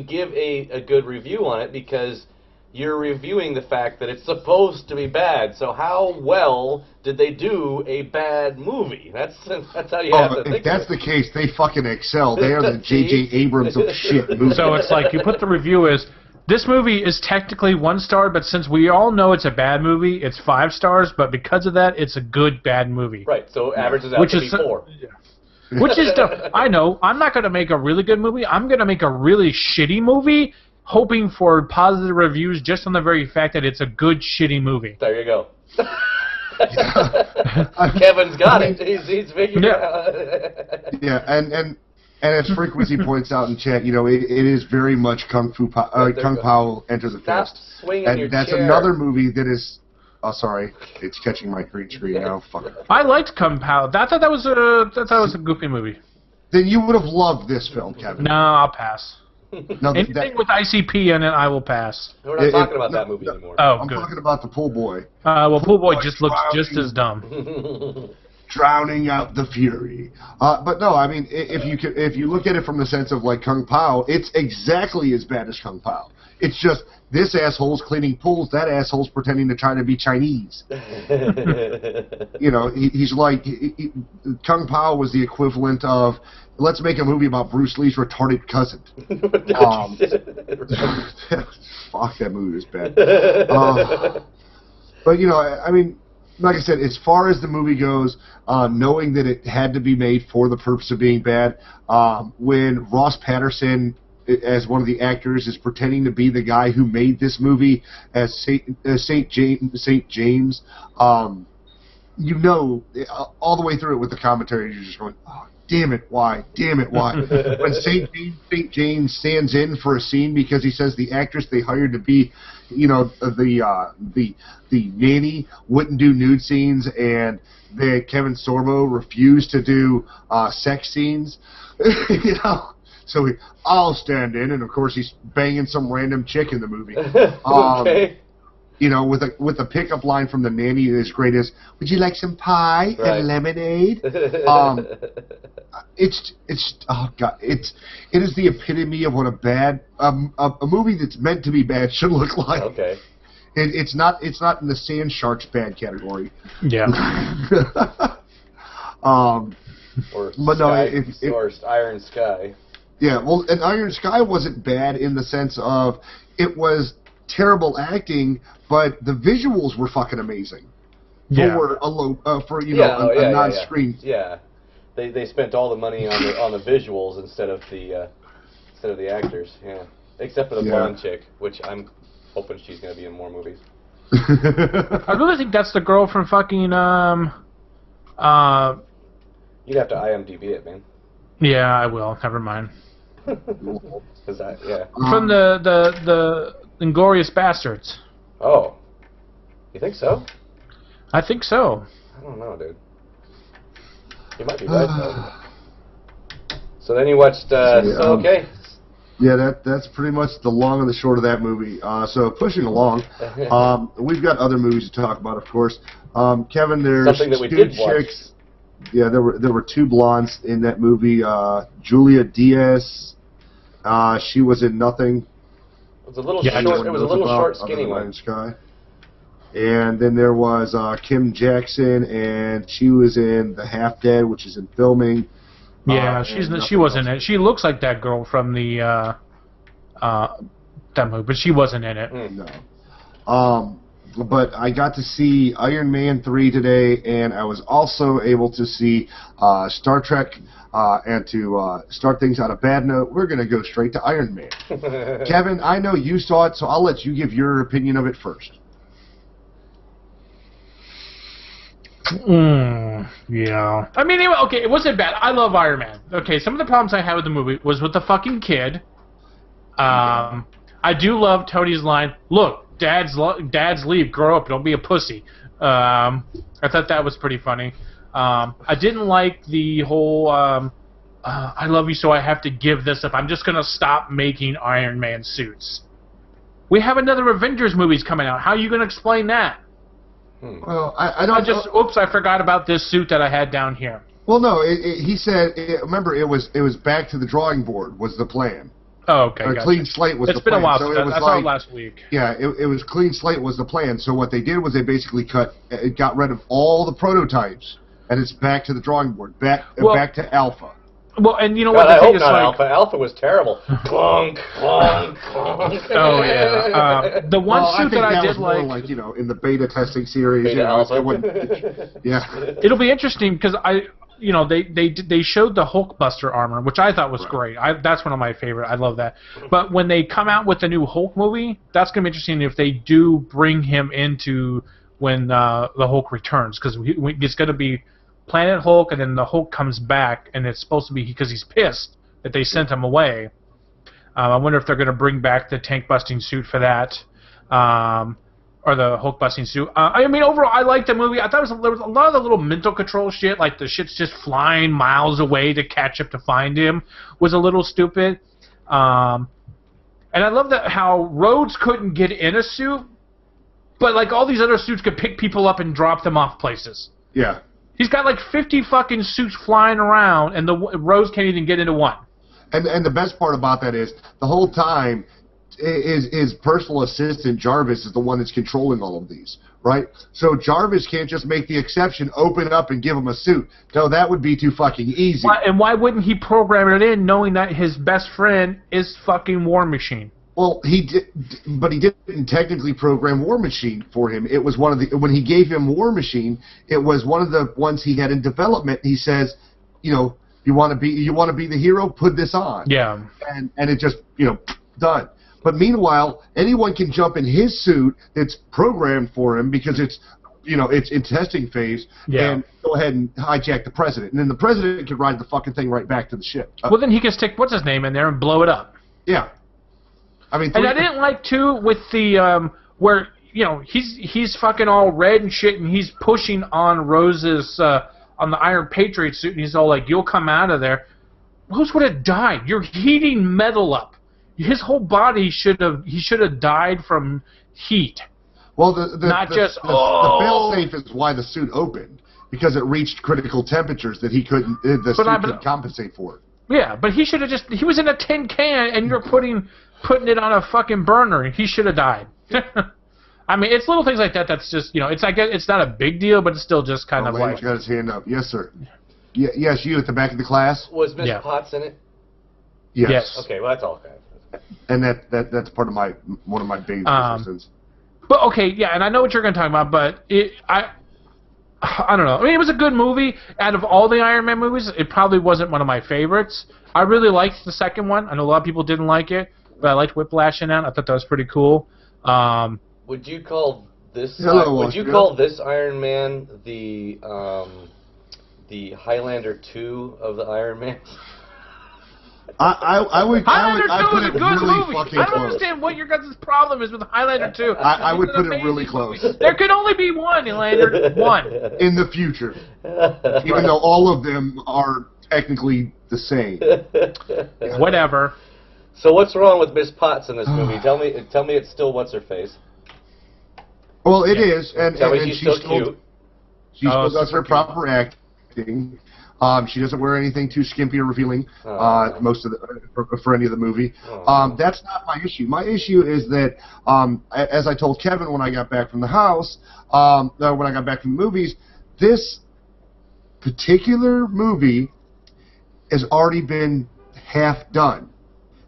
give a good review on it because you're reviewing the fact that it's supposed to be bad. So how well did they do a bad movie? That's how you have to think. If that's the case, they fucking excel. They are the J.J. Abrams of shit movies. So it's like you put the review as, this movie is technically 1 star, but since we all know it's a bad movie, it's 5 stars. But because of that, it's a good bad movie. Right. So averages out to be 4. Which is I know I'm not going to make a really good movie. I'm going to make a really shitty movie, hoping for positive reviews just on the very fact that it's a good shitty movie. There you go. Kevin's got it. He's figured it out. Yeah, and as Frequency points out in chat, you know, it is very much Kung Pao Enter the Fist. And that's another movie that is. Oh, sorry, it's catching my green screen now. Fuck it. I liked Kung Pao. I thought that was a goofy movie. Then you would have loved this film, Kevin. No, I'll pass. No, anything with ICP in it, I will pass. We're not talking about that movie anymore. Oh, I'm good. talking about the Pool Boy. Well, Pool Boy just looks just as dumb. Drowning out the fury. But no, I mean, if you look at it from the sense of like Kung Pao, it's exactly as bad as Kung Pao. It's just this asshole's cleaning pools, that asshole's pretending to try to be Chinese. You know, he's like Kung Pao was the equivalent of, let's make a movie about Bruce Lee's retarded cousin. Fuck, that movie was bad. But you know, I mean, like I said, as far as the movie goes, knowing that it had to be made for the purpose of being bad, when Ross Patterson, as one of the actors, is pretending to be the guy who made this movie as Saint James, you know, all the way through it with the commentary, you're just going, oh, damn it, why? Damn it, why? When Saint James stands in for a scene because he says the actress they hired to be, you know, the nanny wouldn't do nude scenes, and Kevin Sorbo refused to do sex scenes, you know. So I'll stand in, and of course he's banging some random chick in the movie. Okay. You know, with a pickup line from the nanny as great as, "Would you like some pie and lemonade?" It's oh god, it is the epitome of what a bad a movie that's meant to be bad should look like. Okay. It's not in the Sand Sharks bad category. Yeah. Or but Sky, no, or Iron Sky. Yeah, well, and Iron Sky wasn't bad in the sense of it was terrible acting, but the visuals were fucking amazing. Yeah. For a non-screen. Yeah, they spent all the money on the visuals instead of the actors. Yeah, except for the blonde chick, which I'm hoping she's gonna be in more movies. I really think that's the girl from fucking You'd have to IMDb it, man. Yeah, I will. Never mind. From the Inglourious Bastards. Oh, you think so? I think so. I don't know, dude. You might be right though. So then you watched okay. Yeah, that's pretty much the long and the short of that movie. So pushing along, we've got other movies to talk about, of course. Kevin, there's something that we did watch. Yeah, there were 2 blondes in that movie. Julia Diaz, she was in nothing. It was a little short. It was a little short, skinny one. Sky. And then there was Kim Jackson, and she was in The Half Dead, which is in filming. Yeah, she wasn't in it. She looks like that girl from the that movie, but she wasn't in it. No. but I got to see Iron Man 3 today, and I was also able to see Star Trek. And to start things on a bad note, we're going to go straight to Iron Man. Kevin, I know you saw it, so I'll let you give your opinion of it first. Yeah. I mean, okay, it wasn't bad. I love Iron Man. Okay, some of the problems I had with the movie was with the fucking kid. I do love Tony's line, look, dads leave, grow up, don't be a pussy. I thought that was pretty funny. I didn't like the whole, I love you so I have to give this up. I'm just going to stop making Iron Man suits. We have another Avengers movies coming out. How are you going to explain that? Well, I don't. Oops! I forgot about this suit that I had down here. Well, no. He said. Remember, it was back to the drawing board was the plan. Oh, okay. A clean slate was the plan. It's been a while. So I saw it last week. Yeah, it was clean slate was the plan. So what they did was they basically got rid of all the prototypes, and it's back to the drawing board, back to Alpha. Well, and you know God, what? I hope not Alpha. Alpha was terrible. Clunk, clunk, clunk. Oh yeah. The one suit that I did like, you know, in the beta testing series. Beta Alpha. Yeah. It'll be interesting because they showed the Hulkbuster armor, which I thought was great. That's one of my favorite. I love that. But when they come out with the new Hulk movie, that's gonna be interesting if they do bring him into when the Hulk returns, because it's gonna be Planet Hulk, and then the Hulk comes back, and it's supposed to be because he's pissed that they sent him away. I wonder if they're going to bring back the tank-busting suit for that, or the Hulk-busting suit. I mean, overall, I liked the movie. I thought there was a lot of the little mental control shit, like the shit's just flying miles away to catch up to find him, was a little stupid. And I love that how Rhodes couldn't get in a suit, but like all these other suits could pick people up and drop them off places. Yeah. He's got like 50 fucking suits flying around, and the Rose can't even get into one. And the best part about that is the whole time his personal assistant Jarvis is the one that's controlling all of these, right? So Jarvis can't just make the exception, open up, and give him a suit. No, that would be too fucking easy. Why wouldn't he program it in, knowing that his best friend is fucking War Machine? Well, he did, but he didn't technically program War Machine for him. It was one of the when he gave him War Machine, it was one of the ones he had in development. He says, you know, you want to be the hero, put this on. Yeah. And it just, you know, done. But meanwhile, anyone can jump in his suit that's programmed for him because it's, you know, it's in testing phase, and go ahead and hijack the president, and then the president can ride the fucking thing right back to the ship. Well, then he can stick what's his name in there and blow it up. Yeah. I mean, and I didn't like too with the where, you know, he's fucking all red and shit, and he's pushing on Rose's on the Iron Patriot suit, and he's all like, "You'll come out of there." Rose would have died. You're heating metal up. His whole body should have died from heat. Well, the fail-safe is why the suit opened, because it reached critical temperatures that he couldn't the suit could compensate for. Yeah, but he should have he was in a tin can, and you're putting it on a fucking burner. He should have died. I mean, it's little things like that. That's just, you know, it's like it's not a big deal, but it's still just kind of like. Got his hand up. Yes, sir. Yes, you at the back of the class. Was Miss Potts in it? Yes. Okay, well that's all okay. And that's part of one of my big reasons. But okay, yeah, and I know what you're going to talk about, but I don't know. I mean, it was a good movie. Out of all the Iron Man movies, it probably wasn't one of my favorites. I really liked the second one. I know a lot of people didn't like it, but I liked Whiplash in that. I thought that was pretty cool. Would you call this? Call this Iron Man the Highlander 2 of the Iron Man? I would put it really fucking close. I don't understand what your guys' problem is with Highlander 2. I would put it really close. There could only be one Highlander, one. In the future. Even though all of them are technically the same. Whatever. So what's wrong with Miss Potts in this movie? Tell me it's still what's her face. Well, it is, and she's still cute. She still does her proper acting. She doesn't wear anything too skimpy or revealing most of for any of the movie. That's not my issue. My issue is that, as I told Kevin when I got back from the house, when I got back from the movies, this particular movie has already been half done.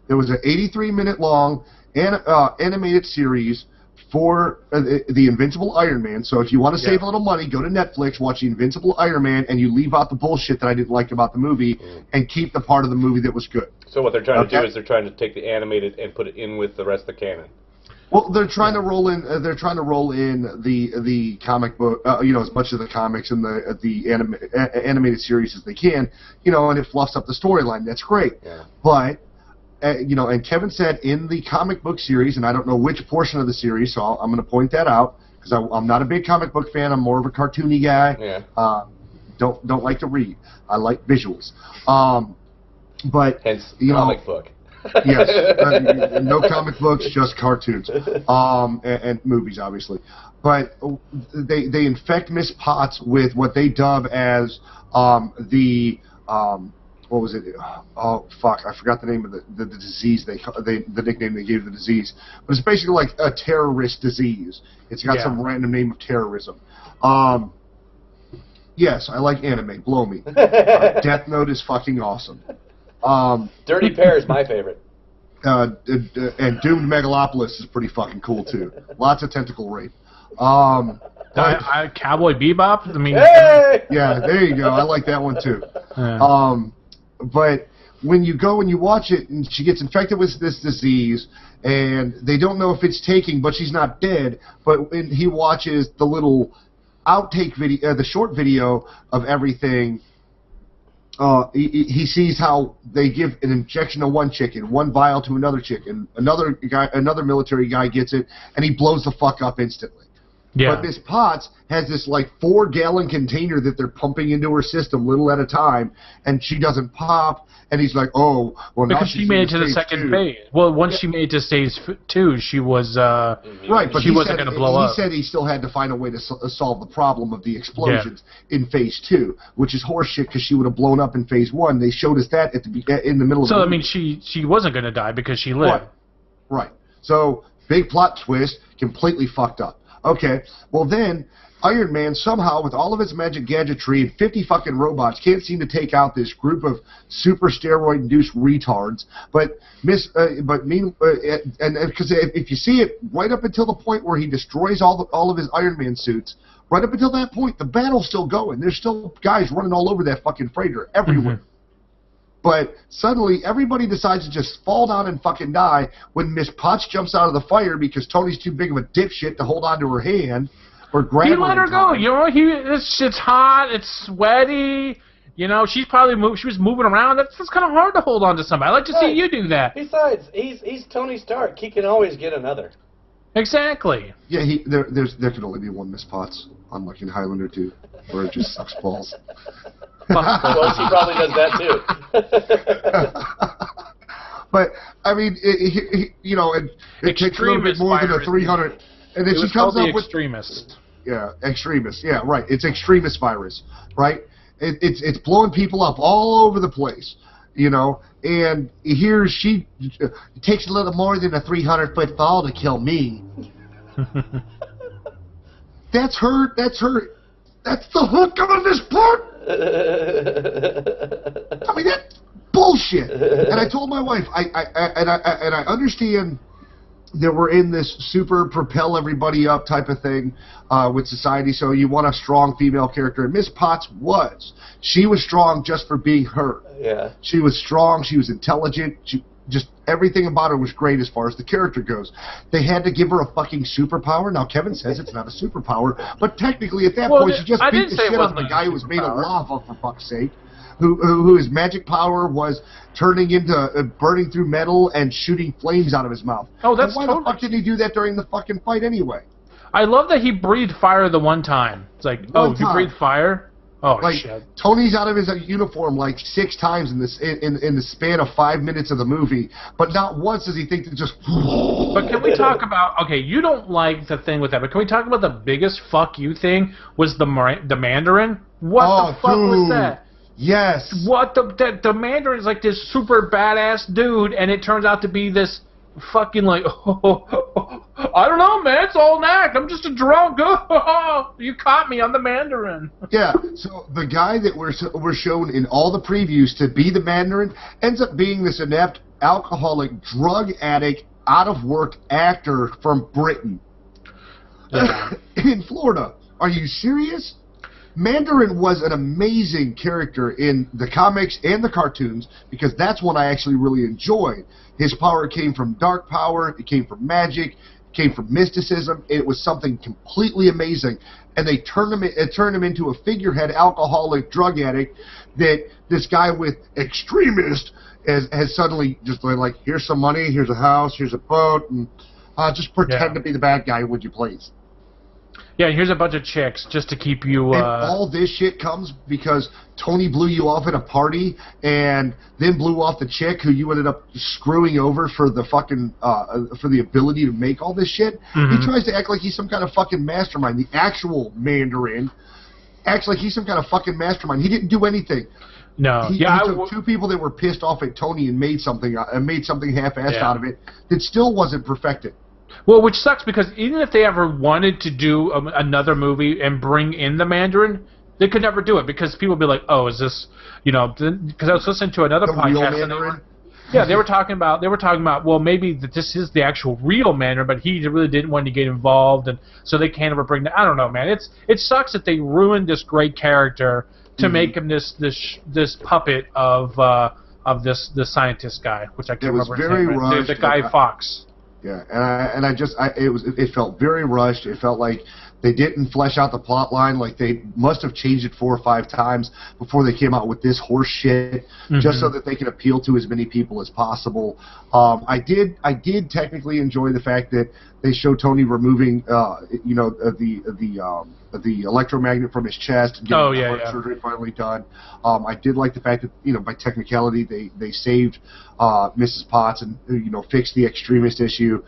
There was an 83-minute long animated series for the Invincible Iron Man. So if you want to save a little money, go to Netflix, watch the Invincible Iron Man, and you leave out the bullshit that I didn't like about the movie, and keep the part of the movie that was good. So what they're trying to do is they're trying to take the animated and put it in with the rest of the canon. Well, they're trying to roll in. They're trying to roll in the comic book, as much of the comics and the animated series as they can, and it fluffs up the storyline. That's great, but. And Kevin said in the comic book series, and I don't know which portion of the series, so I'm going to point that out because I'm not a big comic book fan. I'm more of a cartoony guy. Yeah. Don't like to read. I like visuals. But hence comic book. Yes. No comic books, just cartoons, and movies, obviously. But they infect Miss Potts with what they dub as what was it? Oh fuck! I forgot the name of the disease. The nickname they gave the disease, but it's basically like a terrorist disease. It's got some random name of terrorism. Yes, I like anime. Blow me. Death Note is fucking awesome. Dirty Pear is my favorite. And Doomed Megalopolis is pretty fucking cool too. Lots of tentacle rape. Cowboy Bebop. I mean, yeah, there you go. I like that one too. But when you go and you watch it, and she gets infected with this disease, and they don't know if it's taking, but she's not dead. But when he watches the little outtake video, the short video of everything, he sees how they give an injection to one chicken, one vial to another chicken, another military guy gets it, and he blows the fuck up instantly. Yeah. But Miss Potts has this like 4-gallon container that they're pumping into her system little at a time, and she doesn't pop. And he's like, "Oh, well, because she made it to the second phase. Well, once she made it to stage 2, she was right, but she wasn't going to blow up. He said he still had to find a way to solve the problem of the explosions in phase 2, which is horseshit because she would have blown up in phase 1. They showed us that in the middle of. So I mean, she wasn't going to die because she lived. Right. So big plot twist, completely fucked up. Okay, well then, Iron Man somehow, with all of his magic gadgetry and 50 fucking robots, can't seem to take out this group of super steroid-induced retards. But because if you see it, right up until the point where he destroys all of his Iron Man suits, right up until that point, the battle's still going. There's still guys running all over that fucking freighter everywhere. But suddenly, everybody decides to just fall down and fucking die when Miss Potts jumps out of the fire because Tony's too big of a dipshit to hold on to her hand or grab her. He let her go. This shit's hot. It's sweaty. She's probably she was moving around. That's kind of hard to hold on to somebody. I'd like to see you do that. Besides, he's Tony Stark. He can always get another. Exactly. Yeah, there can only be one Miss Potts, unlike in Highlander 2, where it just sucks balls. Well, she probably does that too. But I mean, it takes a little bit more than a 300. And then she comes up with extremist. Yeah, extremist. Yeah, right. It's extremist virus, right? It's blowing people up all over the place, And here she it takes a little more than a 300-foot fall to kill me. That's her. That's the hook on this part. I mean, that's bullshit. And I told my wife, I understand that we're in this super propel everybody up type of thing with society, so you want a strong female character. And Miss Potts was. She was strong just for being her. Yeah. She was strong. She was intelligent. Just everything about her was great as far as the character goes. They had to give her a fucking superpower. Now, Kevin says it's not a superpower, but technically at that point, she just beat the shit out of the guy who was made of lava, for fuck's sake, who his magic power was turning into burning through metal and shooting flames out of his mouth. Oh, that's why the fuck did he do that during the fucking fight anyway? I love that he breathed fire the one time. It's like, you breathed fire? Oh, shit. Tony's out of his uniform like 6 times in the span of 5 minutes of the movie, but not once does he think to just... But can we talk about... Okay, you don't like the thing with that, but can we talk about the biggest fuck you thing was the Mandarin? What the fuck was that? Yes. What the Mandarin is like this super badass dude, and it turns out to be this fucking like, I don't know, man, it's all an act. I'm just a drunk. You caught me. I'm the Mandarin. Yeah. So the guy that we're shown in all the previews to be the Mandarin ends up being this inept, alcoholic, drug addict, out of work actor from Britain. in Florida. Are you serious? Mandarin was an amazing character in the comics and the cartoons because that's what I actually really enjoyed. His power came from dark power, it came from magic, it came from mysticism. It was something completely amazing. And they turned him into a figurehead alcoholic drug addict that this guy with extremist has suddenly just like, here's some money, here's a house, here's a boat, and just pretend to be the bad guy, would you please? Yeah, here's a bunch of chicks just to keep you... And all this shit comes because Tony blew you off at a party and then blew off the chick who you ended up screwing over for the fucking... for the ability to make all this shit. Mm-hmm. He tries to act like he's some kind of fucking mastermind. The actual Mandarin acts like he's some kind of fucking mastermind. He didn't do anything. No. He took two people that were pissed off at Tony and made something half-assed out of it that still wasn't perfected. Well, which sucks because even if they ever wanted to do another movie and bring in the Mandarin, they could never do it because people would be like, "Oh, is this?" Because I was listening to another podcast and they were talking about well, maybe that this is the actual real Mandarin, but he really didn't want to get involved, and so they can't ever bring that. I don't know, man. It sucks that they ruined this great character to make him this puppet of this scientist guy, which I can't remember his name. Rushed, the Guy Fawkes. Yeah, and it felt very rushed. It felt like they didn't flesh out the plot line. Like they must have changed it 4 or 5 times before they came out with this horse shit, just so that they could appeal to as many people as possible. I did technically enjoy the fact that they showed Tony removing, the electromagnet from his chest and getting the heart surgery finally done. I did like the fact that, by technicality, they saved Mrs. Potts and, fixed the extremist issue.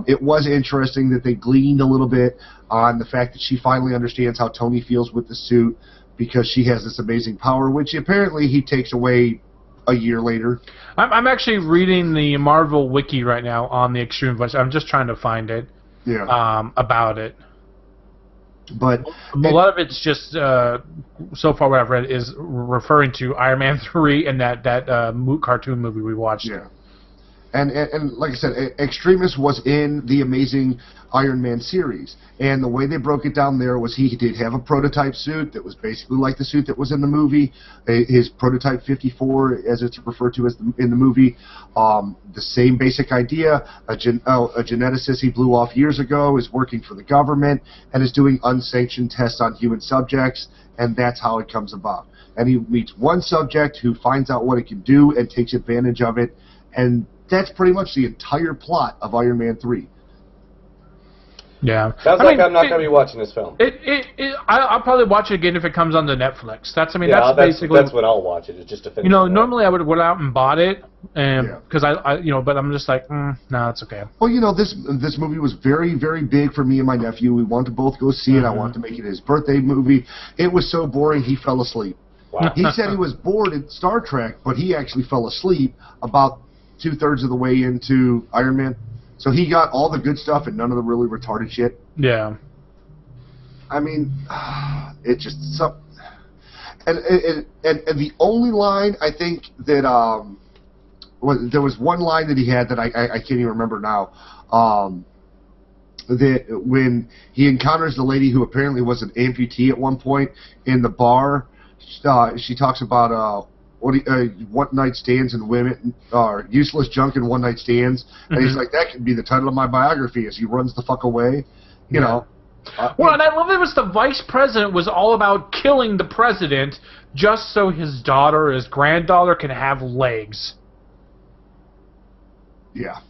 It was interesting that they gleaned a little bit on the fact that she finally understands how Tony feels with the suit because she has this amazing power, which apparently he takes away a year later. I'm actually reading the Marvel wiki right now on the Extreme Voice. I'm just trying to find it. Yeah. About it. But a lot of it's just so far what I've read is referring to Iron Man 3 and that cartoon movie we watched. Yeah. And like I said, Extremis was in the Amazing Iron Man series, and the way they broke it down there was he did have a prototype suit that was basically like the suit that was in the movie, his prototype 54, as it's referred to in the movie. The same basic idea. A geneticist he blew off years ago is working for the government and is doing unsanctioned tests on human subjects, and that's how it comes about. And he meets one subject who finds out what it can do and takes advantage of it, and that's pretty much the entire plot of Iron Man 3. Yeah. Sounds like I'm not going to be watching this film. I'll probably watch it again if it comes on the Netflix. That's basically... That's when I'll watch it. It's just to finish normally I would have went out and bought it, because but I'm just like, no, it's okay. Well, this movie was very, very big for me and my nephew. We wanted to both go see it. I wanted to make it his birthday movie. It was so boring, he fell asleep. Wow. He said he was bored in Star Trek, but he actually fell asleep about 2/3 of the way into Iron Man. So he got all the good stuff and none of the really retarded shit. Yeah. I mean, it just and the only line I think that there was one line that he had that I can't even remember now. That when he encounters the lady who apparently was an amputee at one point in the bar, she talks about one-night stands and women, or useless junk and one-night stands, and he's like, that could be the title of my biography as he runs the fuck away, you know. Well, and I love it was the vice president was all about killing the president just so his daughter or his granddaughter can have legs. Yeah.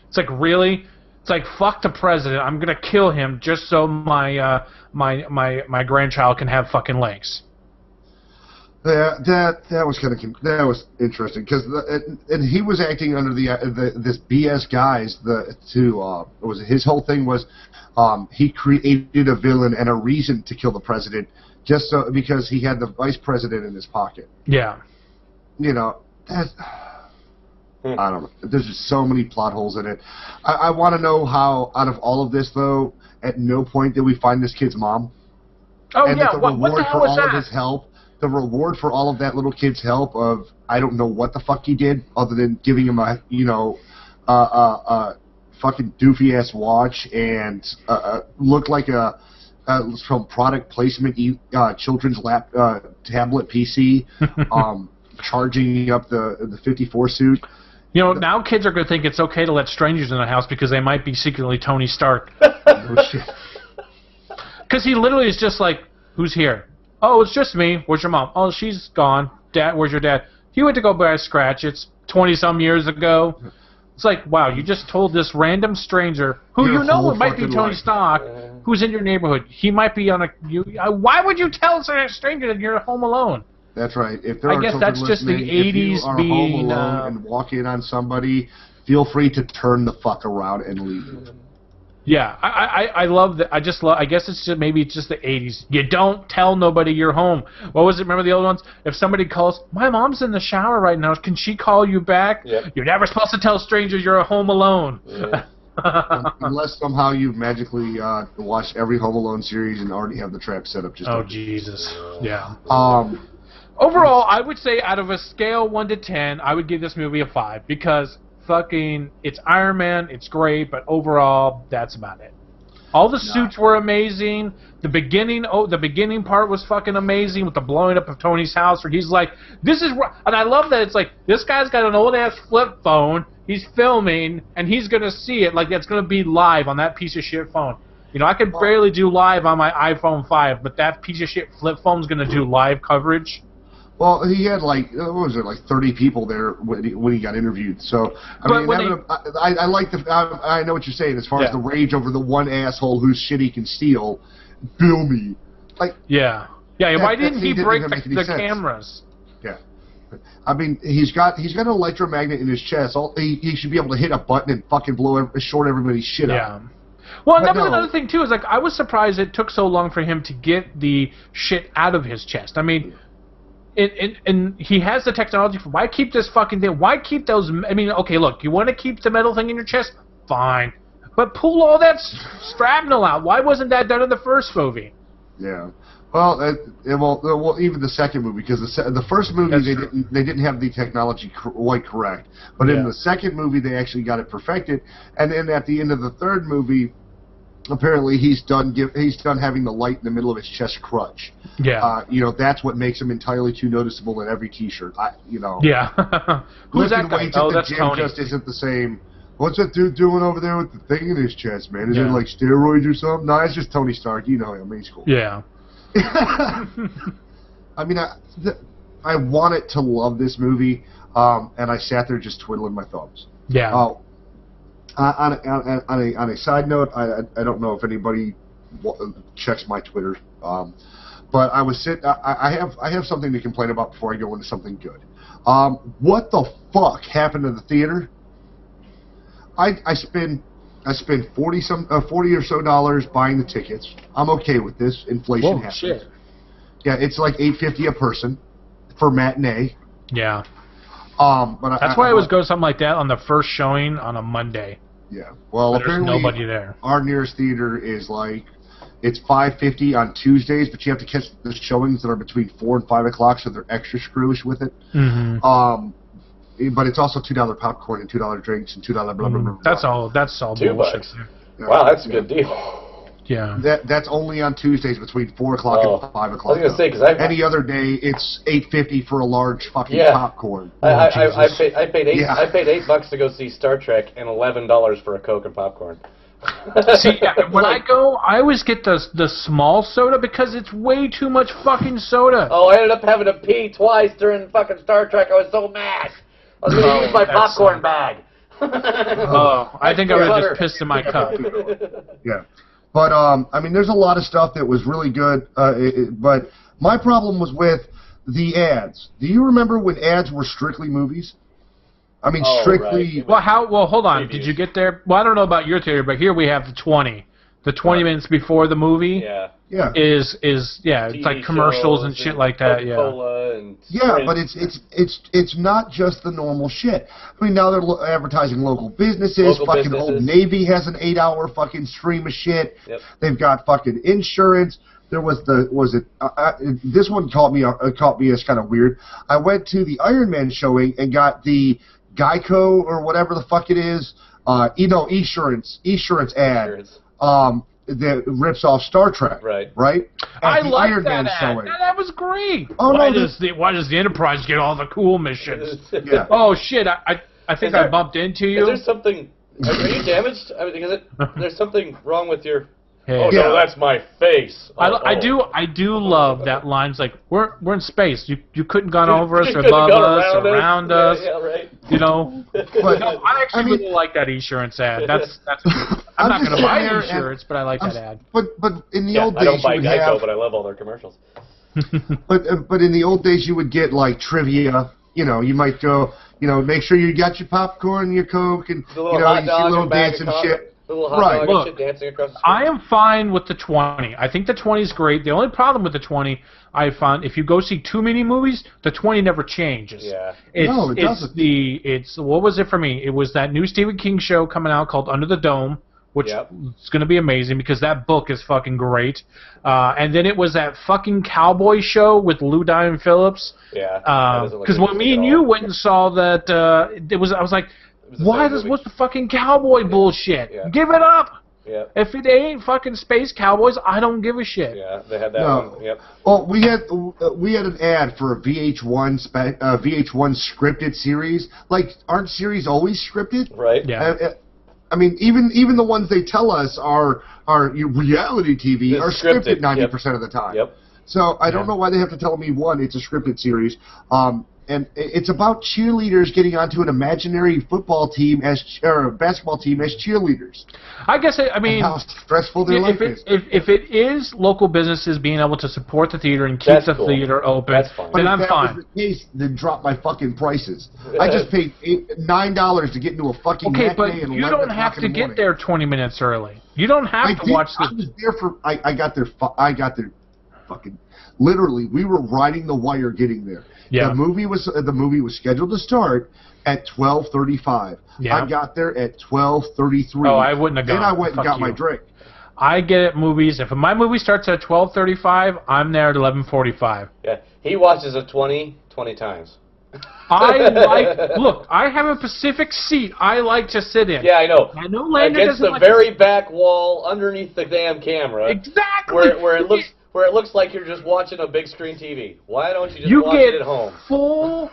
It's like, really? It's like, fuck the president, I'm gonna kill him just so my grandchild can have fucking legs. That was interesting because and he was acting under this BS guise. His whole thing was he created a villain and a reason to kill the president just because he had the vice president in his pocket. Yeah, that's I don't know. There's just so many plot holes in it. I want to know how out of all of this though, at no point did we find this kid's mom. Oh and yeah, the what reward the hell for was all that? of his help. The reward for all of that little kid's help of I don't know what the fuck he did other than giving him a fucking doofy ass watch and looked like some product placement children's tablet PC, charging up the 54 suit. You know, now kids are going to think it's okay to let strangers in the house because they might be secretly Tony Stark. Oh shit! Because he literally is just like, "Who's here? Oh, it's just me. Where's your mom? Oh, she's gone. Dad, where's your dad? He went to go buy a scratch. It's 20-some years ago." It's like, wow, you just told this random stranger, who you know it might be Tony Stark, who's in your neighborhood. He might be on why would you tell a stranger that you're home alone? That's right. If there I are guess children that's just the listening, if you 80s are being, home alone and walk in on somebody, feel free to turn the fuck around and leave. Yeah, I love that. I guess it's just maybe it's just the 80s. You don't tell nobody you're home. What was it? Remember the old ones? If somebody calls, my mom's in the shower right now. Can she call you back? Yep. You're never supposed to tell strangers you're home alone. Yeah. Unless somehow you've magically watched every Home Alone series and already have the trap set up. Just oh Jesus. Yeah. Overall, I would say out of a scale 1 to 10, I would give this movie a 5 because fucking it's Iron Man, it's great, but overall that's about it. All the suits were amazing. The beginning part was fucking amazing with the blowing up of Tony's house where he's like, this is and I love that it's like this guy's got an old ass flip phone, he's filming and he's going to see it like that's going to be live on that piece of shit phone. You know, I could barely do live on my iPhone 5, but that piece of shit flip phone's going to do live coverage. Well, he had like, what was it, like 30 people there when he got interviewed. So, I like I know what you're saying as far as the rage over the one asshole whose shit he can steal. Bill me. Like, why didn't he break the cameras? Yeah. I mean, he's got an electromagnet in his chest. He should be able to hit a button and fucking short everybody's shit out. Well, and that was another thing, too, is like, I was surprised it took so long for him to get the shit out of his chest. I mean... And he has the technology for why keep this fucking thing? Why keep those? I mean, okay, look, you want to keep the metal thing in your chest? Fine. But pull all that shrapnel out. Why wasn't that done in the first movie? Yeah. Well, even the second movie, because the first movie they didn't have the technology quite correct, but in the second movie they actually got it perfected, and then at the end of the third movie, apparently he's done having the light in the middle of his chest crutch. Yeah. You know, that's what makes him entirely too noticeable in every T-shirt. Yeah. Who's that guy? Oh, that's Tony. Just isn't the same. What's that dude doing over there with the thing in his chest, man? Is it like steroids or something? No, it's just Tony Stark. You know him. He's cool. Yeah. I mean, I wanted to love this movie, and I sat there just twiddling my thumbs. Yeah. On a side note, I don't know if anybody checks my Twitter, but I have something to complain about before I go into something good. What the fuck happened to the theater? I spend $40 or so dollars buying the tickets. I'm okay with this. Inflation happens. Shit. Yeah, it's like $8.50 a person for matinee. Yeah. But that's why I always go something like that on the first showing on a Monday. Yeah. Well, there's nobody there. Our nearest theater is like, it's $5.50 on Tuesdays, but you have to catch the showings that are between 4 and 5 o'clock, so they're extra screwish with it. Mm-hmm. But it's also $2 popcorn and $2 drinks and $2 blah blah blah. That's all bullshit. Wow, that's a good deal. Yeah. That's only on Tuesdays between 4 o'clock and 5 o'clock. I was gonna say, any other day it's $8.50 for a large fucking popcorn. I paid $8 to go see Star Trek and $11 for a Coke and popcorn. See, when I go, I always get the small soda because it's way too much fucking soda. Oh, I ended up having to pee twice during fucking Star Trek. I was so mad. I was going to use my popcorn bag. I think I would have just pissed in my cup. Yeah. But, I mean, there's a lot of stuff that was really good, but my problem was with the ads. Do you remember when ads were strictly movies? I mean, strictly... Right. Well, hold on. Did you get there? Well, I don't know about your theater, but here we have the 20. The 20 minutes before the movie is it's like commercials and shit like that. But it's not just the normal shit. I mean, now they're advertising local businesses. Old Navy has an 8-hour fucking stream of shit. Yep. They've got fucking insurance. There was this one caught me as kind of weird. I went to the Iron Man showing and got the Geico or whatever the fuck it is insurance ad that rips off Star Trek. Right. I like Iron that Man ad. showing. That was great. Oh, why no, does the Enterprise get all the cool missions? Yeah. Oh shit! I think I bumped into you. Is there something? Are you damaged? I mean, there's something wrong with your. Hey. Oh no, that's my face. I do love that line's like we're in space. You couldn't gone over us You or couldn't above gone us, around us. Yeah, right. You know. But, No, I actually really like that insurance ad. That's I'm not going to buy insurance, but I like that ad. But in the old days, I don't buy you would Geico, have, but I love all their commercials. but in the old days, you would get like trivia. You know, you might go. You know, make sure you got your popcorn, your Coke, and The little hot dog you see little and bag dancing of coffee. shit. The little hot Right. dog Look, and shit dancing across the street. I am fine with the 20. I think the 20 is great. The only problem with the 20, I found, if you go see too many movies, the 20 never changes. Yeah. No, it doesn't. It's what was it for me? It was that new Stephen King show coming out called Under the Dome, which is going to be amazing because that book is fucking great. And then it was that fucking cowboy show with Lou Diamond Phillips. Yeah. Because when me and you went and saw that, I was like, what's the fucking cowboy bullshit? Yeah. Give it up. Yeah. If it ain't fucking space cowboys, I don't give a shit. Yeah, they had that one. Yep. Well, we had an ad for a VH1 scripted series. Like, aren't series always scripted? Right. Yeah. I mean, even the ones they tell us are reality TV are scripted 90% of the time. Yep. So I don't know why they have to tell me it's a scripted series. And it's about cheerleaders getting onto an imaginary football team or a basketball team as cheerleaders. I guess I mean, and how stressful their life is. If it is local businesses being able to support the theater and keep the theater open, then I'm fine. If that was the case, then drop my fucking prices. I just paid $9 to get into a fucking matinee and you don't have to get there 20 minutes early. You don't have to watch the. I was there for. I got there. Fucking. Literally, we were riding the wire getting there. Yeah. The movie was scheduled to start at 12:35. Yeah. I got there at 12:33. Oh, I wouldn't have gone. Then I went and got you. my drink. I get it. Movies. If my movie starts at 12:35, I'm there at 11:45. Yeah. He watches it 20 times. Look, I have a Pacific seat I like to sit in. Yeah, I know. I know Lander against doesn't the very back wall, underneath the damn camera. Exactly. Where it looks like you're just watching a big screen TV. Why don't you just watch it at home? Full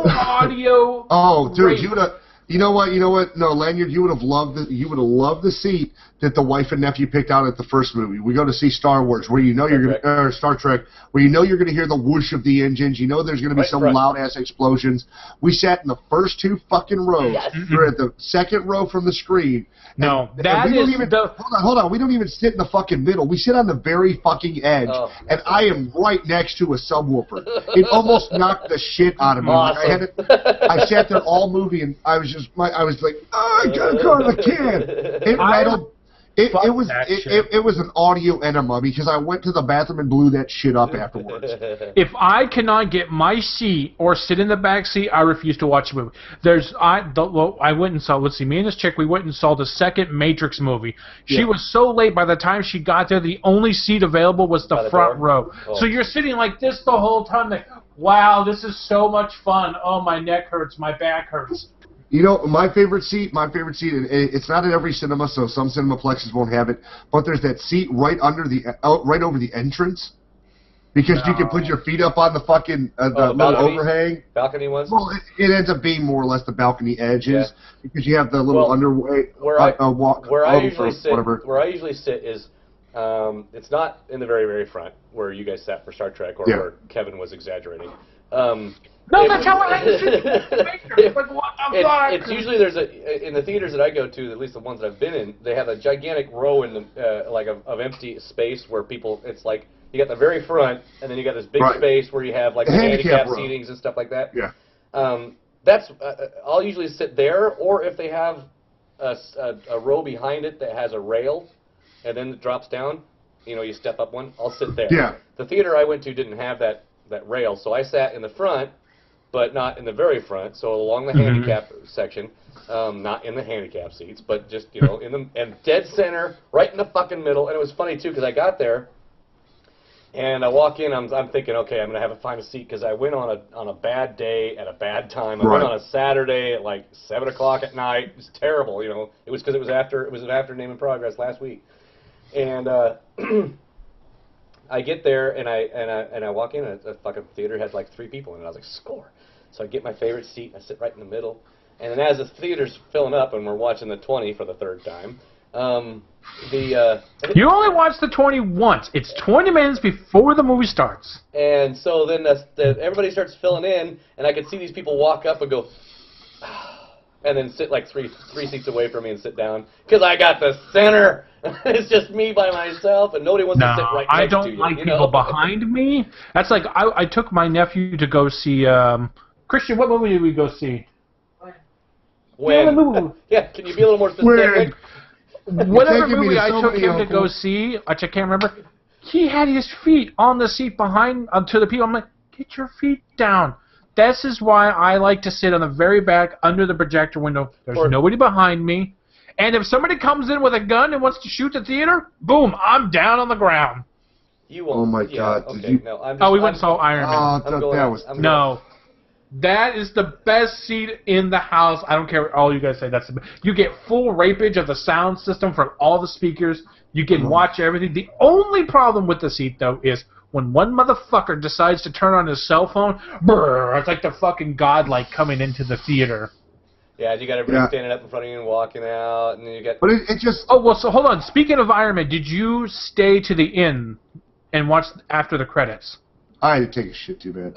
audio. Oh, dude, you know what? No, Lanyard, you would have loved the seat that the wife and nephew picked out at the first movie. We go to see Star Wars, where Star Trek, where you're gonna hear the whoosh of the engines. You know there's gonna be some loud ass explosions. We sat in the first two fucking rows. Yes. We're at the second row from the screen. No, hold on. We don't even sit in the fucking middle. We sit on the very fucking edge, and I am right next to a subwoofer. It almost knocked the shit out of me. Awesome. I sat there all movie, and I was like, I gotta go to the kid. It rattled. It was an audio enema because I went to the bathroom and blew that shit up afterwards. If I cannot get my seat or sit in the back seat, I refuse to watch a movie. I went and saw. Let's see, me and this chick, we went and saw the second Matrix movie. She was so late. By the time she got there, the only seat available was the front row. Oh. So you're sitting like this the whole time. Like, wow, this is so much fun. Oh, my neck hurts. My back hurts. You know, my favorite seat, and it's not at every cinema, so some cinemaplexes won't have it, but there's that seat right over the entrance, because you can put your feet up on the fucking the little overhang. Balcony ones? Well, it ends up being more or less the balcony edges, because you have the little underway walk. Where I usually sit is, it's not in the very, very front, where you guys sat for Star Trek, or where Kevin was exaggerating. No, that's how I It's usually in the theaters that I go to, at least the ones that I've been in, they have a gigantic row in the of empty space where people. It's like you got the very front, and then you got this big space where you have like the handicap seatings and stuff like that. Yeah. That's I'll usually sit there, or if they have a row behind it that has a rail, and then it drops down. You know, you step up one. I'll sit there. Yeah. The theater I went to didn't have that rail, so I sat in the front, but not in the very front, so along the handicap section, not in the handicap seats, but just, in the dead center, right in the fucking middle. And it was funny too, because I got there, And I walk in, I'm thinking, okay, I'm gonna have to find a seat because I went on a bad day at a bad time. I went on a Saturday at like 7 o'clock at night. It was terrible, you know. It was because it was an after Name and Progress last week, and I get there and I walk in and the fucking theater had like 3 people in it. I was like, score. So I get my favorite seat. I sit right in the middle, and then as the theater's filling up and we're watching the 20 for the 3rd time. You only watch the 20 once. It's 20 minutes before the movie starts. And so then everybody starts filling in, and I could see these people walk up and go, and then sit like three seats away from me and sit down because I got the center. It's just me by myself, and nobody wants to sit right next to you. I don't like people behind me. That's like I took my nephew to go see Christian. What movie did we go see? When? Yeah, can you be a little more specific? Whatever movie I took him to go see, which I can't remember, he had his feet on the seat behind to the people. I'm like, get your feet down. This is why I like to sit on the very back under the projector window. There's nobody behind me. And if somebody comes in with a gun and wants to shoot the theater, boom, I'm down on the ground. You won't. Oh, my God. Okay, no, we went and saw Iron Man. No. That is the best seat in the house. I don't care what all you guys say. That's the best. You get full rapage of the sound system from all the speakers. You can watch everything. The only problem with the seat, though, is when one motherfucker decides to turn on his cell phone, brrr, it's like the fucking godlike coming into the theater. Yeah, you got everybody standing up in front of you and walking out, and you got... But it just... Oh, well, so hold on. Speaking of Iron Man, did you stay to the end and watch after the credits? I had to take a shit too bad.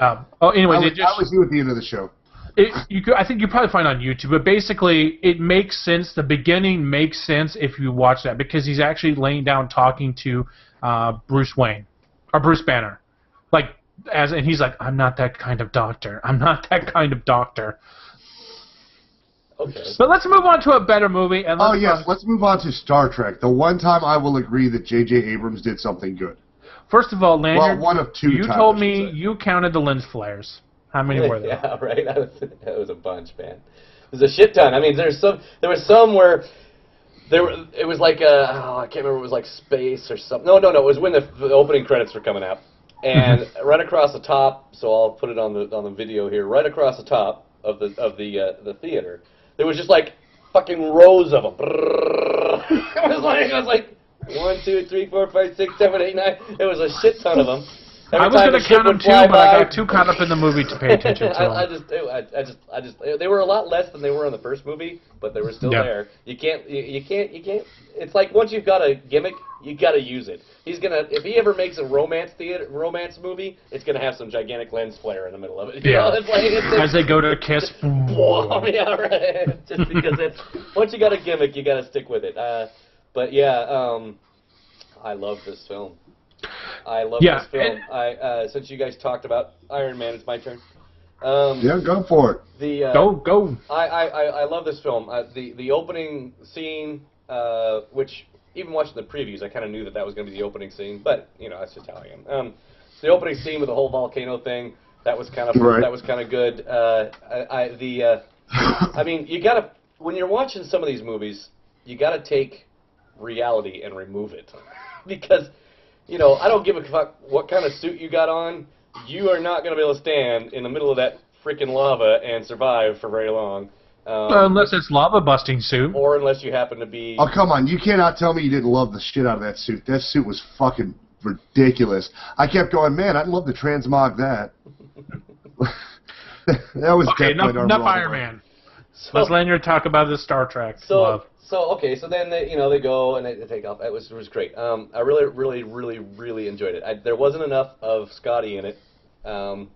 Anyway, I was you at the end of the show. I think you probably find it on YouTube, but basically it makes sense. The beginning makes sense if you watch that because he's actually laying down talking to Bruce Wayne or Bruce Banner, and he's like, "I'm not that kind of doctor. I'm not that kind of doctor." Okay. But let's move on to a better movie. And let's move on to Star Trek. The one time I will agree that J.J. Abrams did something good. First of all, Lanyard, one of 2 you told me you counted the lens flares. How many were there? Yeah, right. That was a bunch, man. There's a shit ton. I mean, there was some where it was like I can't remember. It was like space or something. No. It was when the opening credits were coming up, and right across the top. So I'll put it on the video here. Right across the top of the theater, there was just like fucking rows of them. It was like 1, 2, 3, 4, 5, 6, 7, 8, 9. It was a shit ton of them. I was going to count them too, but I got too caught up in the movie to pay attention to them. I just, they were a lot less than they were in the first movie, but they were still there. You can't. It's like once you've got a gimmick, you got to use it. If he ever makes a romance movie, it's gonna have some gigantic lens flare in the middle of it. You know? As they go to kiss. Yeah, right. Just because once you got a gimmick, you got to stick with it. But yeah, I love this film. I love this film. Since you guys talked about Iron Man, it's my turn. Go for it. Go. I love this film. The opening scene, which even watching the previews, I kind of knew that was going to be the opening scene. But that's just how I am. The opening scene with the whole volcano thing, that was kind of good. I mean, you gotta when you're watching some of these movies, you gotta take reality and remove it because. I don't give a fuck what kind of suit you got on. You are not going to be able to stand in the middle of that freaking lava and survive for very long. Unless it's lava busting suit. Or unless you happen to be... Oh, come on. You cannot tell me you didn't love the shit out of that suit. That suit was fucking ridiculous. I kept going, man, I'd love to transmog that. That was definitely enough Iron Man. Let's Lanyard talk about this Star Trek love. So then they go and they take off. It was great. I really enjoyed it. There wasn't enough of Scotty in it. Well,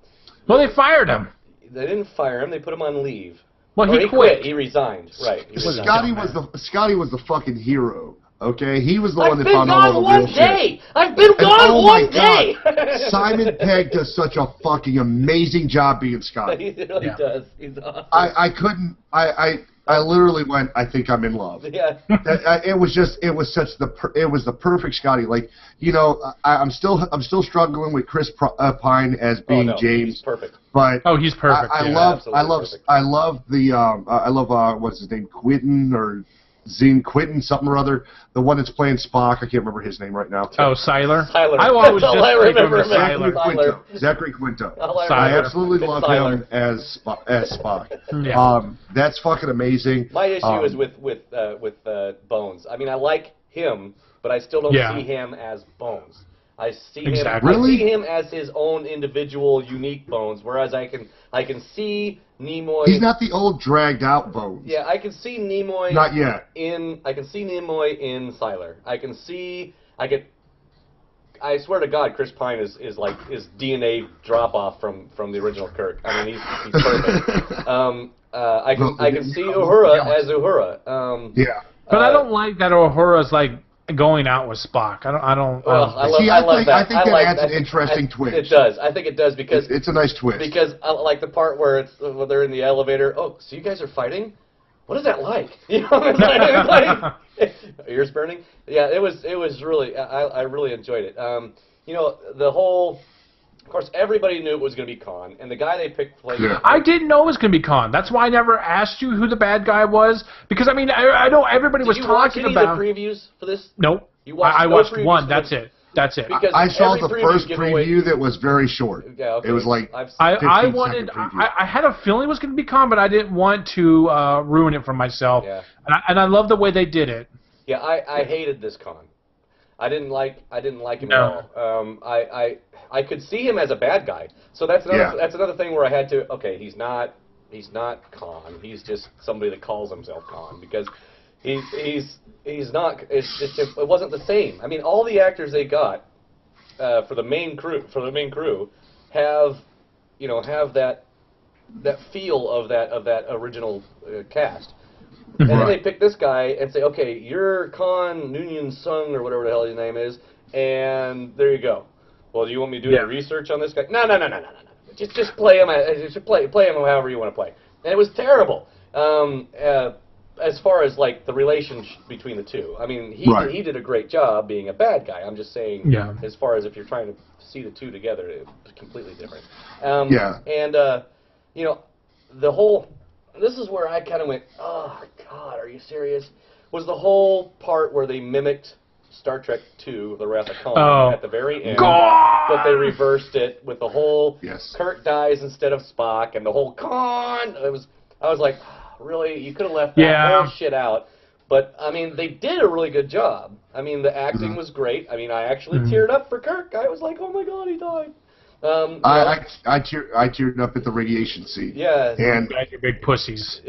they fired him. They didn't fire him. They put him on leave. Well, he quit. He resigned. Right. Scotty was the fucking hero. Okay, he was the one that found all the real shit. I've been gone one day. Simon Pegg does such a fucking amazing job being Scotty. He really does. He's awesome. I literally went, I think I'm in love. Yeah. It was the perfect Scotty. Like, I'm still struggling with Chris Pine as being James. He's perfect. But he's perfect. I love what's his name, Quentin or Zine Quinton, something or other. The one that's playing Spock. I can't remember his name right now. Oh, Siler? Siler. I always That's all I remember him as. Siler. Zachary Quinto. I I absolutely love Siler. him as Spock. Yeah. That's fucking amazing. My issue is with Bones. I mean, I like him, but I still don't see him as Bones. I see him. Exactly. I see him as his own individual, unique Bones. Whereas I can see Nimoy. He's not the old dragged out Bones. Yeah, I can see Nimoy. Not yet. I can see Nimoy in Siler. I swear to God, Chris Pine is DNA drop off from the original Kirk. I mean, he's perfect. I can see Uhura as Uhura. Yeah. But I don't like that Uhura's like going out with Spock. I don't. I think that adds an interesting twist. It does. I think it does because it's a nice twist. Because I like the part where they're in the elevator. Oh, so you guys are fighting? What is that like? You know, it's like ears burning. Yeah, it was really. I really enjoyed it. You know, the whole. Of course, everybody knew it was going to be Khan, and the guy they picked played. Yeah. I didn't know it was going to be Khan. That's why I never asked you who the bad guy was, because I mean I know everybody was talking about. Did you watch any of the previews for this? Nope. I watched one. That's it. That's it. I saw the first preview that was very short. Yeah, okay. It was like I wanted. I had a feeling it was going to be Khan, but I didn't want to ruin it for myself. Yeah. And I love the way they did it. Yeah, I hated this Khan. I didn't like him at all. I could see him as a bad guy. So that's another thing where I had to. Okay, he's not Khan. He's just somebody that calls himself Khan because he's not. It wasn't the same. I mean, all the actors they got for the main crew have that feel of that original cast. And then they pick this guy and say, okay, you're Khan Noonien Sung or whatever the hell his name is, and there you go. Well, do you want me to do any research on this guy? No. Just play him. Just play him however you want to play. And it was terrible. As far as like the relationship between the two, I mean, he did a great job being a bad guy. I'm just saying, as far as if you're trying to see the two together, it's completely different. And you know, the whole. This is where I kind of went, oh, God, are you serious? Was the whole part where they mimicked Star Trek II, The Wrath of Khan, at the very end. But they reversed it with the whole Kirk dies instead of Spock and the whole Khan. I was like, really? You could have left that whole shit out. But, I mean, they did a really good job. I mean, the acting was great. I mean, I actually teared up for Kirk. I was like, oh, my God, he died. I teared up at the radiation scene. Yeah, and your big pussies.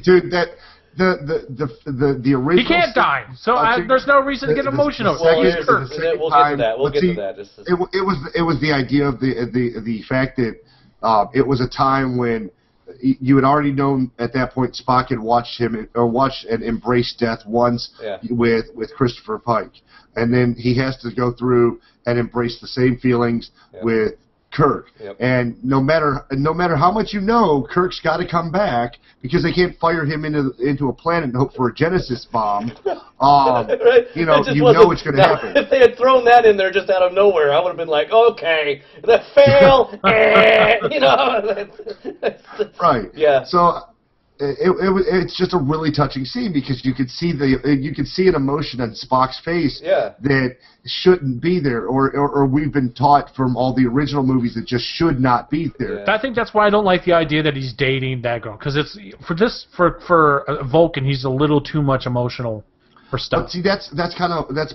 Dude, that the original. He can't die, so there's no reason to get emotional. We'll get to that. We'll get to that. It was the idea of the fact that it was a time when you had already known at that point Spock had watched and embraced death once with Christopher Pike, and then he has to go through and embrace the same feelings with Kirk. And no matter how much you know, Kirk's got to come back because they can't fire him into a planet and hope for a Genesis bomb. Right? You know it's going to happen. If they had thrown that in there just out of nowhere, I would have been like, okay, that fail. You know. Right. Yeah. So. It's just a really touching scene because you could see an emotion on Spock's face that shouldn't be there, or we've been taught from all the original movies that just should not be there. I think that's why I don't like the idea that he's dating that girl because it's for Vulcan he's a little too much emotional for stuff. But see, that's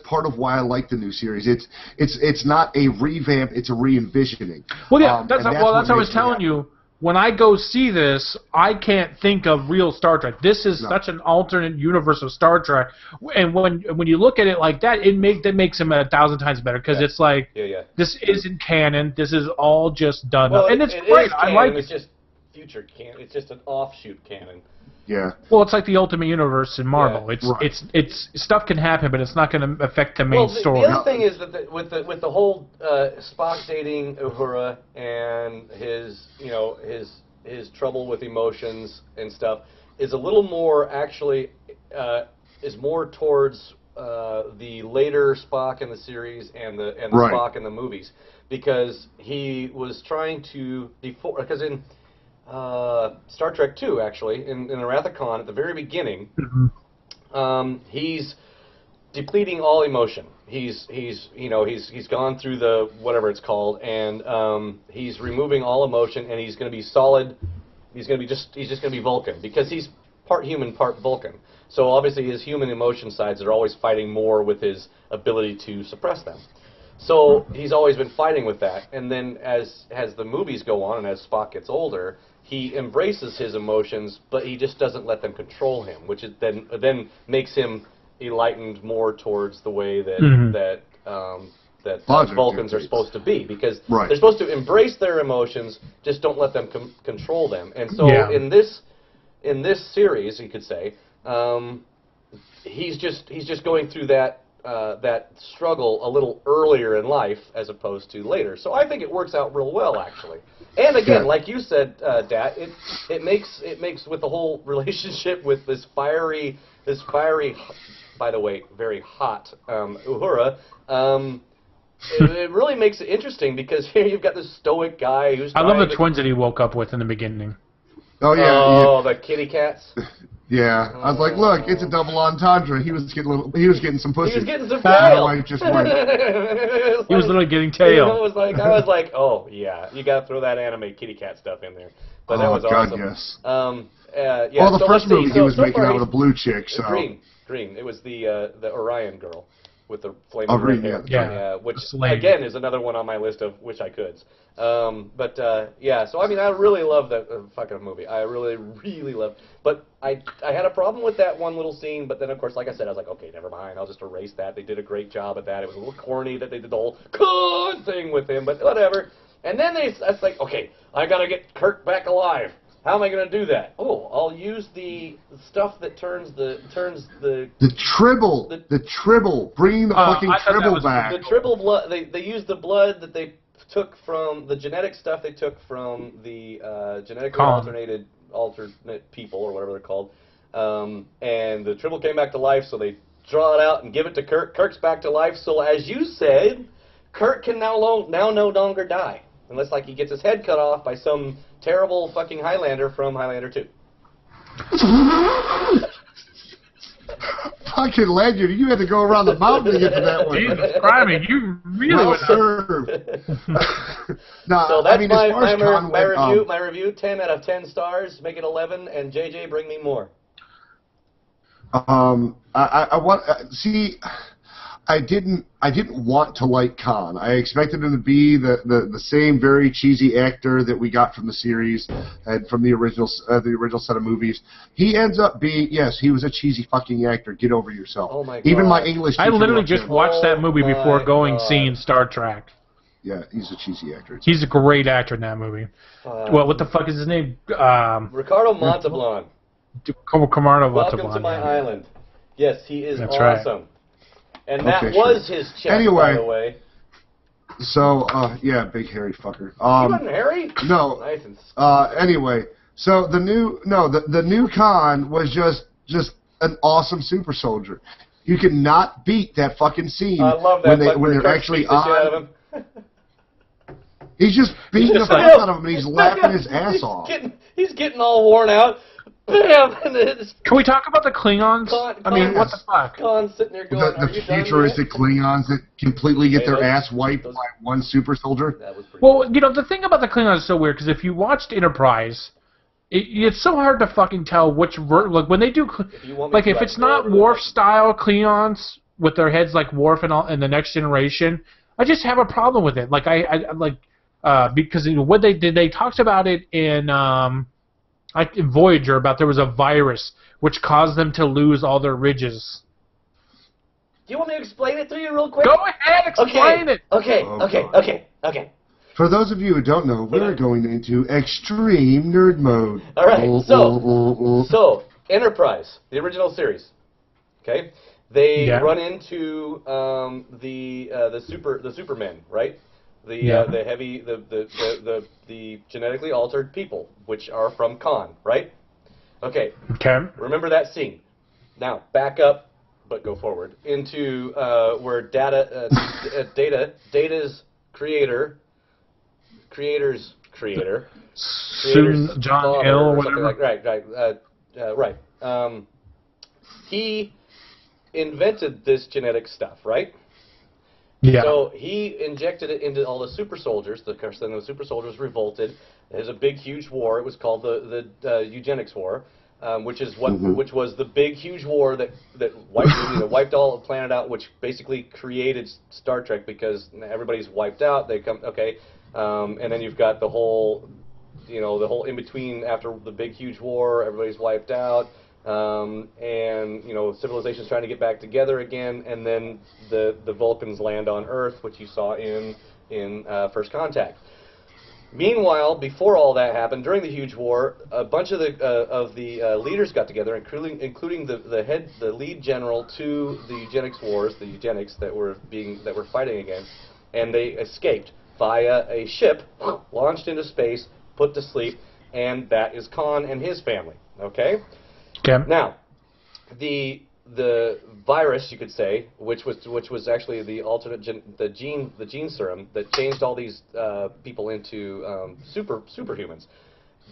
part of why I like the new series. It's not a revamp; it's a re-envisioning. Well, yeah, that's what I was telling you. When I go see this, I can't think of real Star Trek. This is such an alternate universe of Star Trek, and when you look at it like that, that makes him 1,000 times better because it's like this isn't canon. This is all just done, and it's great. I like it. It's just future canon. It's just an offshoot canon. Yeah. Well, it's like the Ultimate Universe in Marvel. It's stuff can happen, but it's not going to affect the main story. The other thing is that with the whole Spock dating Uhura and his trouble with emotions and stuff is a little more actually is more towards the later Spock in the series and the Spock in the movies because he was trying to because in Star Trek II, actually, in the Wrath of Khan, at the very beginning, he's depleting all emotion. He's gone through the whatever it's called, and he's removing all emotion, and he's going to be solid. He's just going to be Vulcan because he's part human, part Vulcan. So obviously his human emotion sides are always fighting more with his ability to suppress them. So he's always been fighting with that. And then as the movies go on and as Spock gets older, he embraces his emotions, but he just doesn't let them control him, which is then makes him enlightened more towards the way that Vulcans are supposed to be, because they're supposed to embrace their emotions, just don't let them control them. And so in this series, you could say, he's just going through that struggle a little earlier in life as opposed to later. So I think it works out real well, actually. And again, like you said, Dat, it makes with the whole relationship with this fiery, by the way, very hot Uhura. It really makes it interesting because here you've got this stoic guy who's. I love the twins that he woke up with in the beginning. Oh yeah. Oh, the kitty cats. Yeah, I was like, look, it's a double entendre. He was getting some pussy. He was getting some tail. He was literally getting tail. I was like, oh yeah, you got to throw that anime kitty cat stuff in there. But that was God, awesome. yes. Yeah. Well, the first movie he was making far, out with a blue chick. So green. It was the Orion girl with the flaming red hair. Yeah. Which again is another one on my list of wish I coulds. Yeah. So I mean, I really love that fucking movie. I really, really love. But I had a problem with that one little scene. But then of course, like I said, I was like, okay, never mind. I'll just erase that. They did a great job at that. It was a little corny that they did the whole Khan thing with him, but whatever. And then that's like, okay, I gotta get Kirk back alive. How am I going to do that? Oh, I'll use the stuff that turns the tribble, bringing the fucking tribble back. The tribble blood. They used the blood that they took from the genetic stuff they took from the genetically alternate people or whatever they're called, and the tribble came back to life. So they draw it out and give it to Kirk. Kirk's back to life. So as you said, Kirk can now no longer die. Unless, like, he gets his head cut off by some terrible fucking Highlander from Highlander 2. Fucking legend. You had to go around the mountain to get to that one. Jesus Christ, you really would served. No, so that's I mean, my review, 10 out of 10 stars, make it 11, and JJ, bring me more. I want see. I didn't want to like Khan. I expected him to be the same very cheesy actor that we got from the series and from the original set of movies. He ends up being, yes, he was a cheesy fucking actor. Get over yourself. Oh my God. Even my English teacher I literally just watched that movie before seeing Star Trek. Yeah, he's a cheesy actor. He's a great actor in that movie. Well, what the fuck is his name? Ricardo Montalban. Welcome to my island. Yes, he is awesome. Right. And that was his check, by the way. So, yeah, big hairy fucker. He wasn't hairy? No. Nice and anyway, so the new Khan was just an awesome super soldier. You cannot beat that fucking scene when they're actually on. He's just beating the fuck out of him, and he's laughing his ass off. He's getting all worn out. Bam! Can we talk about the Klingons? I mean, what the fuck? Khan's sitting there going, the futuristic Klingons that completely get their ass wiped by one super soldier. Well, you know, the thing about the Klingons is so weird, because if you watched Enterprise, it's so hard to fucking tell which like when they do, like if it's not Worf style Klingons with their heads like Worf and all in the Next Generation, I just have a problem with it. Like I like because what they did, they talked about it in Voyager, about there was a virus which caused them to lose all their ridges. Do you want me to explain it to you real quick? Go ahead, explain it. Okay. For those of you who don't know, we're going into extreme nerd mode. All right. So Enterprise, the original series. Okay, they run into the Supermen, right? The genetically altered people, which are from Khan, right? Okay. Remember that scene. Now back up, but go forward into where Data's creator's creator, John Hill, or whatever. Right. He invented this genetic stuff, right? Yeah. So he injected it into all the super soldiers. Then the super soldiers revolted. There's a big, huge war. It was called the Eugenics War, which was the big, huge war that wiped all the planet out, which basically created Star Trek because everybody's wiped out. And then you've got the whole in between after the big, huge war. Everybody's wiped out. Civilization's trying to get back together again, and then the Vulcans land on Earth, which you saw in First Contact. Meanwhile, before all that happened, during the huge war, a bunch of the leaders got together, including the lead general to the eugenics wars, the eugenics that were fighting against, and they escaped via a ship launched into space, put to sleep, and that is Khan and his family. Okay. Okay. Now, the virus, you could say, which was actually the alternate the gene serum that changed all these people into superhumans.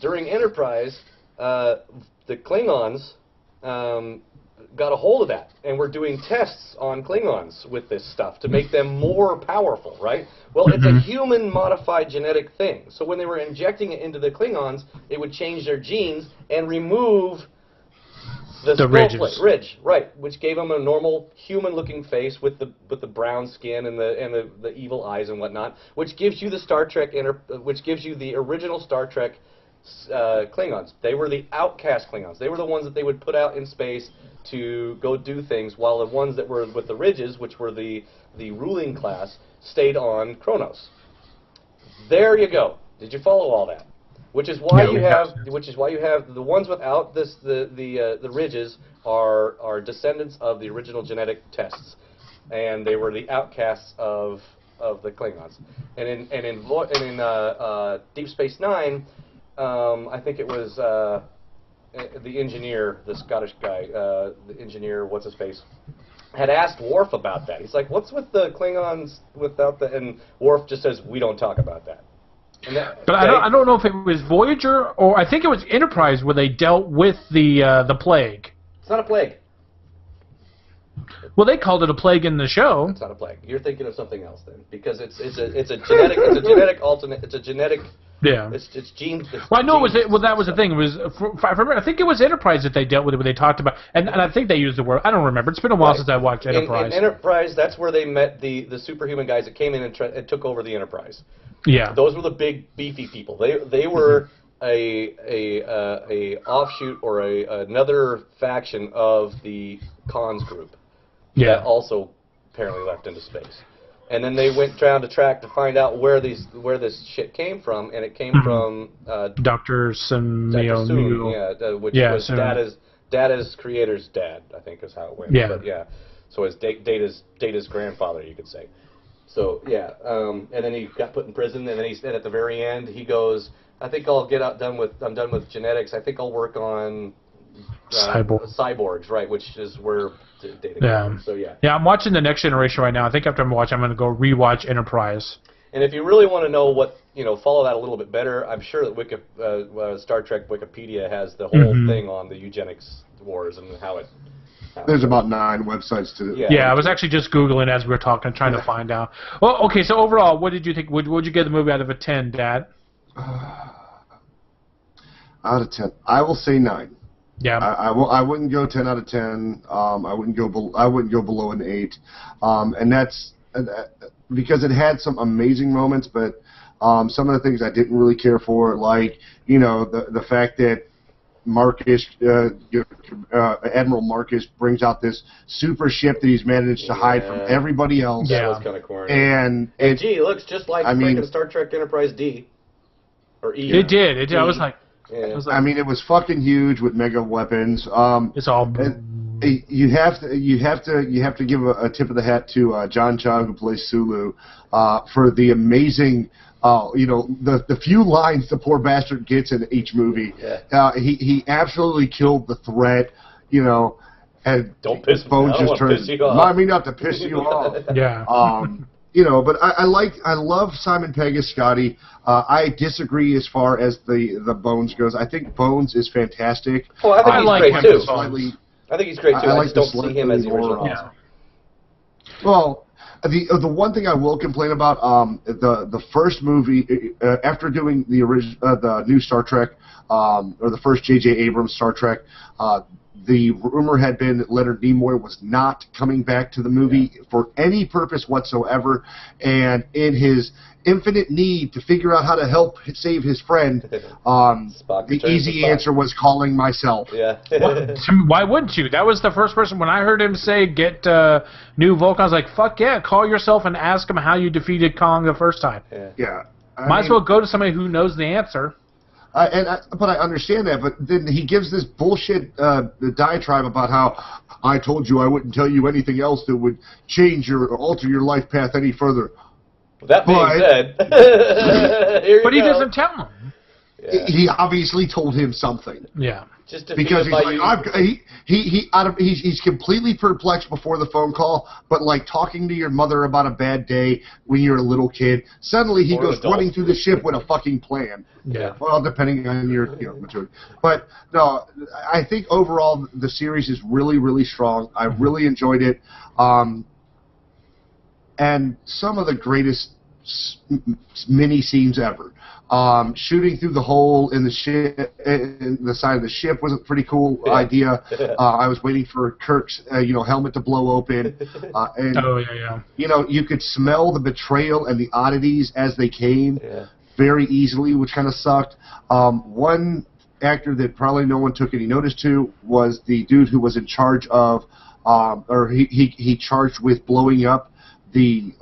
During Enterprise, the Klingons got a hold of that and were doing tests on Klingons with this stuff to make them more powerful, right? Well, it's a human-modified genetic thing. So when they were injecting it into the Klingons, it would change their genes and remove the ridge, right, which gave them a normal human-looking face with the brown skin and the evil eyes and whatnot, which gives you the Star Trek which gives you the original Star Trek Klingons. They were the outcast Klingons. They were the ones that they would put out in space to go do things, while the ones that were with the ridges, which were the ruling class, stayed on Kronos. There you go. Did you follow all that? Which is why you have the ones without the ridges are descendants of the original genetic tests, and they were the outcasts of the Klingons. And in Deep Space Nine, I think it was the engineer, the Scottish guy, the engineer, what's his face, had asked Worf about that. He's like, "What's with the Klingons without the?" And Worf just says, "We don't talk about that." But I don't know if it was Voyager or I think it was Enterprise where they dealt with the plague. It's not a plague. Well, they called it a plague in the show. It's not a plague. You're thinking of something else then, because it's a genetic alternate. It's a genetic. Yeah. It's gene. Well, I know it was. Well, that was the thing. It was. I think it was Enterprise that they dealt with it when they talked about, and I think they used the word. I don't remember. It's been a while since I watched Enterprise. In Enterprise, that's where they met the superhuman guys that came in and took over the Enterprise. Yeah. Those were the big beefy people. They were a offshoot or another faction of the Khan's group. Yeah. That also apparently left into space. And then they went down to track to find out where this shit came from, and it came from Dr. Soon, which was Data's creator's dad, I think is how it went. Yeah. But yeah, so it's Data's grandfather, you could say. So yeah, and then he got put in prison, and then he said at the very end, he goes, "I think I'm done with genetics. I think I'll work on cyborgs, right? Which is where Data came from. So yeah. Yeah, I'm watching The Next Generation right now. I think after I'm going to go rewatch Enterprise. And if you really want to know what, follow that a little bit better, I'm sure that Star Trek Wikipedia has the whole thing on the eugenics wars and how it. There's about 9 websites to. Yeah, I was actually just Googling as we were talking, trying to find out. Well, okay, so overall, what did you think? Would you give the movie out of a 10, Dad? Out of 10, I will say 9. Yeah. I wouldn't go 10 out of 10. I wouldn't go below an 8. And that's because it had some amazing moments, but some of the things I didn't really care for, like the fact that Marcus, Admiral Marcus, brings out this super ship that he's managed to hide from everybody else. That was kind of corny. And gee, it looks just like freaking Star Trek Enterprise D or E. It did. I was like. Yeah. I mean, it was fucking huge with mega weapons. It's all. You have to give a tip of the hat to John Cho, who plays Sulu, for the amazing, the few lines the poor bastard gets in each movie. Yeah. He absolutely killed the threat. And don't piss phone me. just turns. Piss you off. Remind me not to piss you off. Yeah. But I love Simon Pegg as Scotty. I disagree as far as the Bones goes. I think Bones is fantastic. Oh, I think he's great too. I think he's great too. I like just don't see him as the original. Yeah. Well, the one thing I will complain about, the first movie after doing the new Star Trek, or the first J.J. Abrams Star Trek, the rumor had been that Leonard Nimoy was not coming back to the movie for any purpose whatsoever, and in his infinite need to figure out how to help save his friend, the easy answer was calling myself. Yeah. Why wouldn't you? That was the first person, when I heard him say get new Vulcan, I was like, fuck yeah, call yourself and ask him how you defeated Kong the first time. Yeah. Might as well go to somebody who knows the answer. But I understand that, but then he gives this bullshit diatribe about how I told you I wouldn't tell you anything else that would change or alter your life path any further. That being said, but he doesn't tell him. Yeah. He obviously told him something. Yeah. Just to because he's like, he's completely perplexed before the phone call, but like talking to your mother about a bad day when you're a little kid, suddenly he goes running through the ship with a fucking plan. Yeah. Well, depending on your maturity. But no, I think overall the series is really, really strong. I really enjoyed it. And some of the greatest mini scenes ever. Shooting through the hole in the ship, in the side of the ship was a pretty cool idea. I was waiting for Kirk's, helmet to blow open. And, you could smell the betrayal and the oddities as they came very easily, which kind of sucked. One actor that probably no one took any notice to was the dude who was in charge of, he charged with blowing up the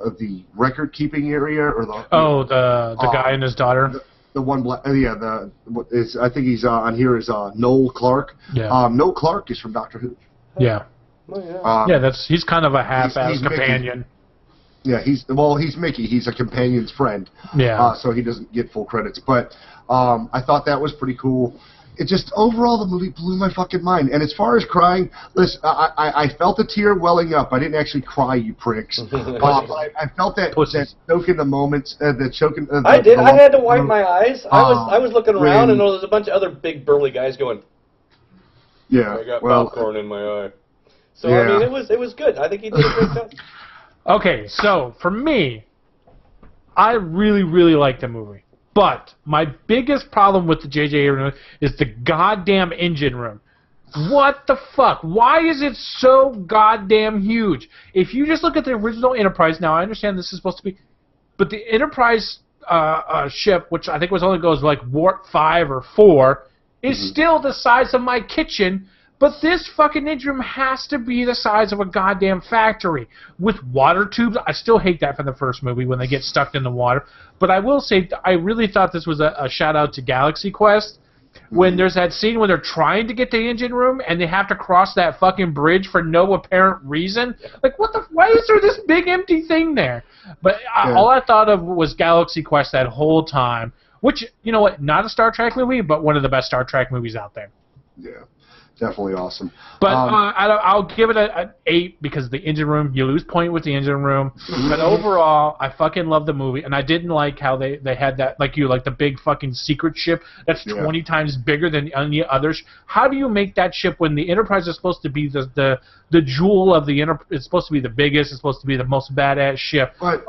record keeping area, or the guy and his daughter. The one black, I think he's on here is Noel Clarke. Yeah. Noel Clarke is from Doctor Who. Yeah. Oh, yeah. He's kind of a half-assed companion. Yeah, he's Mickey. He's a companion's friend. Yeah. So he doesn't get full credits, but I thought that was pretty cool. It just, overall, the movie blew my fucking mind. And as far as crying, listen, I felt a tear welling up. I didn't actually cry, you pricks. I felt that choke in the moments, I did. I had to wipe my eyes. I was looking around, and there was a bunch of other big burly guys going, yeah, I got popcorn in my eye. So, I mean, it was good. I think he did a great job. Okay, so, for me, I really, really liked the movie. But my biggest problem with the J.J. Abrams is the goddamn engine room. What the fuck? Why is it so goddamn huge? If you just look at the original Enterprise, now I understand this is supposed to be, but the Enterprise ship, which I think goes like warp 5 or 4, is still the size of my kitchen. But this fucking engine room has to be the size of a goddamn factory. With water tubes, I still hate that from the first movie when they get stuck in the water. But I will say, I really thought this was a shout-out to Galaxy Quest. When there's that scene when they're trying to get to the engine room and they have to cross that fucking bridge for no apparent reason. Like, why is there this big empty thing there? But all I thought of was Galaxy Quest that whole time. Which, you know what, not a Star Trek movie, but one of the best Star Trek movies out there. Yeah. Definitely awesome. But I'll give it an 8 because the engine room, you lose point with the engine room. But overall, I fucking love the movie, and I didn't like how they had that, like the big fucking secret ship that's 20 times bigger than any others. How do you make that ship when the Enterprise is supposed to be the jewel of the it's supposed to be the biggest, it's supposed to be the most badass ship? But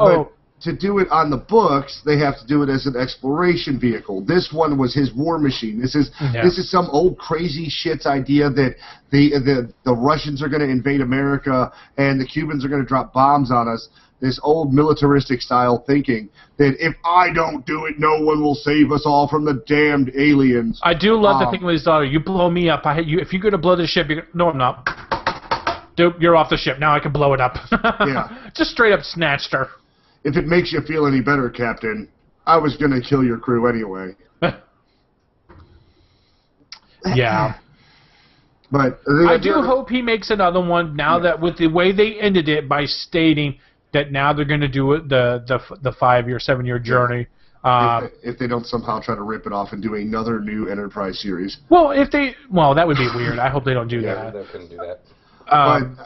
to do it on the books, they have to do it as an exploration vehicle. This one was his war machine. This is some old crazy shit's idea that the Russians are going to invade America and the Cubans are going to drop bombs on us. This old militaristic style thinking that if I don't do it, no one will save us all from the damned aliens. I do love the thing with his daughter. You blow me up. If you're going to blow the ship, no, I'm not. Dude, you're off the ship. Now I can blow it up. Just straight up snatched her. If it makes you feel any better, Captain, I was going to kill your crew anyway. Yeah. But I do hope he makes another one now that with the way they ended it by stating that now they're going to do it the 5-year, 7-year journey. If they don't somehow try to rip it off and do another new Enterprise series. Well, that would be weird. I hope they don't do that. They couldn't do that.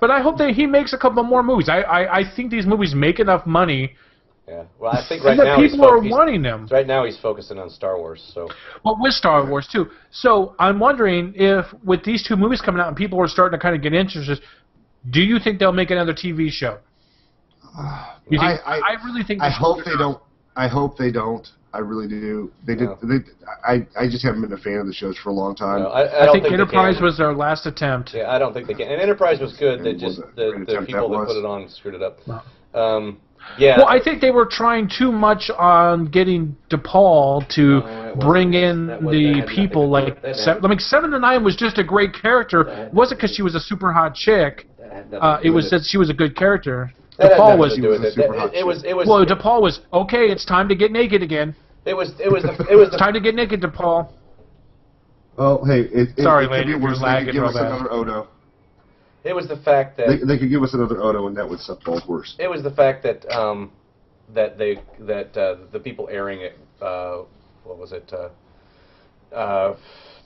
But I hope that he makes a couple more movies. I think these movies make enough money Yeah. Well, I think right And the now people are wanting them. Right now he's focusing on Star Wars. So. Well, with Star Wars too. So I'm wondering if, with these two movies coming out and people are starting to kind of get interested, do you think they'll make another TV show? You think, I really think. I hope they don't. I hope they don't. I really do. They did. I just haven't been a fan of the shows for a long time. No, I think Enterprise was their last attempt. Yeah, I don't think they can. And Enterprise was good. They just the people that put it on screwed it up. No. Yeah. Well, I think they were trying too much on getting DePaul to bring in the people like. I mean, 7 to 9 was just a great character. It wasn't because she was a super hot chick. It was that she was a good character. DePaul was. Well, DePaul was okay. It's time to get naked again. It was time to get naked, DePaul. Oh, hey. Sorry, lady, we're lagging real bad. Another Odo. It was the fact that they could give us another Odo, and that would suck balls worse. It was the fact that the people airing it, what was it?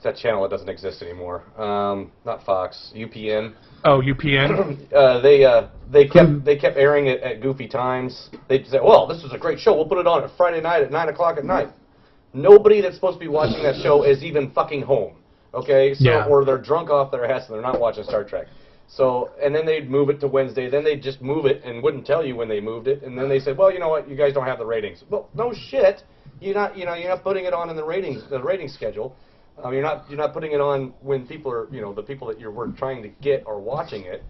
That channel that doesn't exist anymore. Not Fox, UPN. Oh, UPN. They kept airing it at goofy times. They said, "Well, this is a great show. We'll put it on at Friday night at 9 o'clock at night." Nobody that's supposed to be watching that show is even fucking home. Okay, so or they're drunk off their ass and they're not watching Star Trek. So, and then they'd move it to Wednesday. Then they'd just move it and wouldn't tell you when they moved it. And then they said, "Well, you know what? You guys don't have the ratings." Well, no shit. You're not putting it on in the rating schedule. You're not putting it on when people are, the people that we're trying to get are watching it.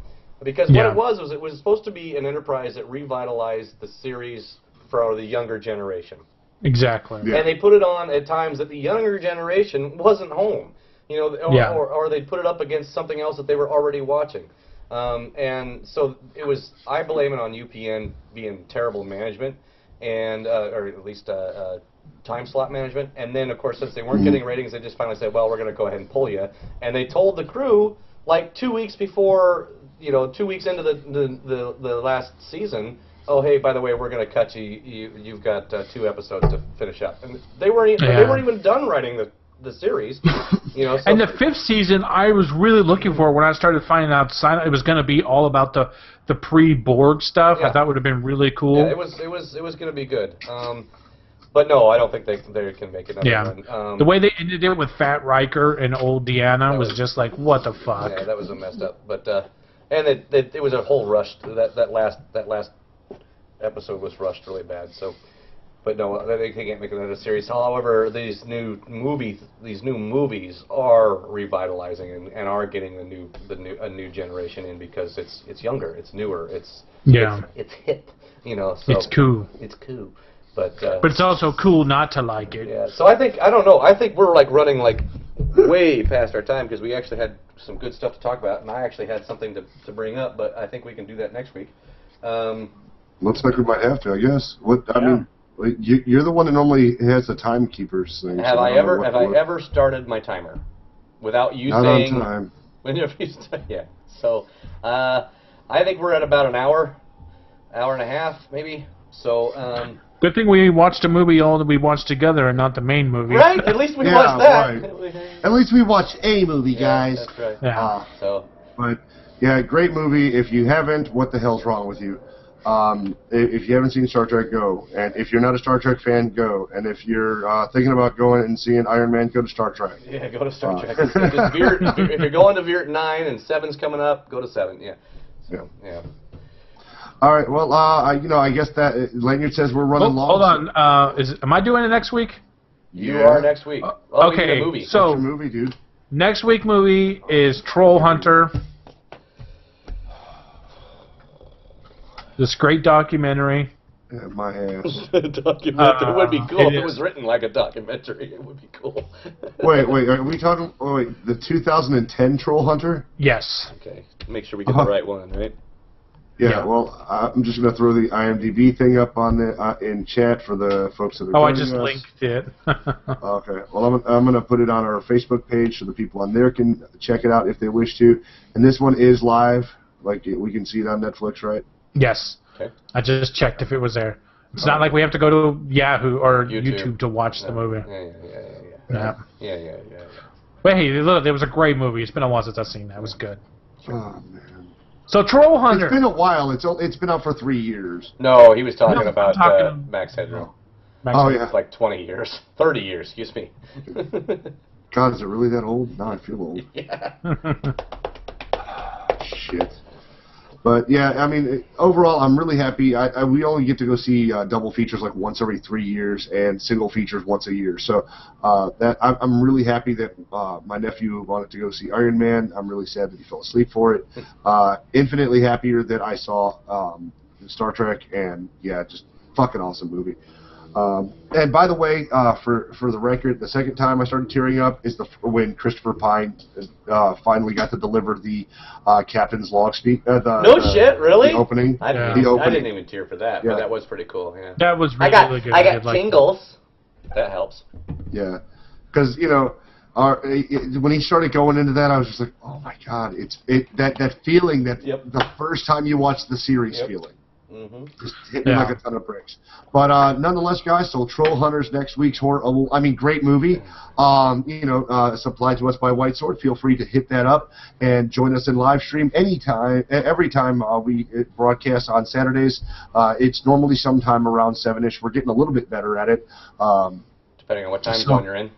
Because what it was supposed to be an enterprise that revitalized the series for the younger generation. Exactly. Yeah. And they put it on at times that the younger generation wasn't home. Or they'd put it up against something else that they were already watching. And so it was, I blame it on UPN being terrible management, and or at least time slot management. And then, of course, since they weren't getting ratings, they just finally said, well, we're going to go ahead and pull you. And they told the crew, like 2 weeks before, 2 weeks into the last season, oh, hey, by the way, we're going to cut you. You've got 2 episodes to finish up. And they weren't even done writing the series. So and the 5th season, I was really looking for when I started finding out it was going to be all about the pre-Borg stuff. Yeah. I thought it would have been really cool. Yeah, it was going to be good. But no, I don't think they can make another one. The way they ended it with Fat Riker and old Deanna was just like, what the fuck? Yeah, that was a messed up. But and it was a whole rush. That last episode was rushed really bad. So. But no, they can't make another series. However, these new movies are revitalizing and are getting a new generation in because it's younger, it's newer, it's hip, So it's cool. It's cool, but it's also cool not to like it. Yeah. So I don't know. I think we're running way past our time because we actually had some good stuff to talk about, and I actually had something to bring up, but I think we can do that next week. Looks like we might have to, I guess. I mean. You're the one that normally has the timekeepers thing. Have I ever started my timer without you saying? Not on time. Yeah. So I think we're at about an hour and a half, maybe. So. Good thing we watched a movie all that we watched together and not the main movie. Right. At least we watched that. Right. At least we watched a movie, guys. That's right. Yeah. But yeah, great movie. If you haven't, what the hell's wrong with you? If you haven't seen Star Trek, go. And if you're not a Star Trek fan, go. And if you're thinking about going and seeing Iron Man, go to Star Trek. Yeah, go to Star Trek. If you're going to Veer at 9 and 7's coming up, go to 7. Yeah. So, yeah. All right. Well, I guess that Lanyard says we're running long. Hold on. Am I doing it next week? You are next week. Okay. Movie. What's So your movie, dude? Next week movie is Troll Hunter. This great documentary. Yeah, my ass. Documentary. It would be cool if it was written like a documentary. It would be cool. Wait. Are we talking? Oh, wait, the 2010 Troll Hunter? Yes. Okay. Make sure we get the right one, right? Yeah. Well, I'm just gonna throw the IMDb thing up on the in chat for the folks that are. Oh, I just linked it. Okay. Well, I'm gonna put it on our Facebook page so the people on there can check it out if they wish to. And this one is live. Like we can see it on Netflix, right? Yes. Okay. I just checked if it was there. It's not like we have to go to Yahoo or YouTube to watch the movie. Yeah. But hey, look, it was a great movie. It's been a while since I've seen that. It was good. Oh man. So Troll Hunter. It's been a while. It's been out for 3 years. No, he was talking No, about I'm talking- Max Headroom. Oh yeah. It's like 20 years, 30 years, excuse me. God, is it really that old? Now I feel old. Yeah. Shit. But yeah, I mean, overall, I'm really happy. We only get to go see double features like once every 3 years and single features once a year. So I'm really happy that my nephew wanted to go see Iron Man. I'm really sad that he fell asleep for it. Infinitely happier that I saw Star Trek, and yeah, just fucking awesome movie. And by the way, for the record, the second time I started tearing up is when Christopher Pine finally got to deliver the captain's log speech. Shit, really? The opening. I didn't even tear for that, but that was pretty cool. Yeah. That was really good. I got tingles. That helps. Yeah, because when he started going into that, I was just like, oh my god, that feeling that the first time you watch the series feeling. Just hit me like a ton of bricks. But nonetheless, guys, so Troll Hunters next week's great movie. Supplied to us by White Sword. Feel free to hit that up and join us in live stream anytime, every time we broadcast on Saturdays. It's normally sometime around 7-ish. We're getting a little bit better at it. Depending on what time zone you're in.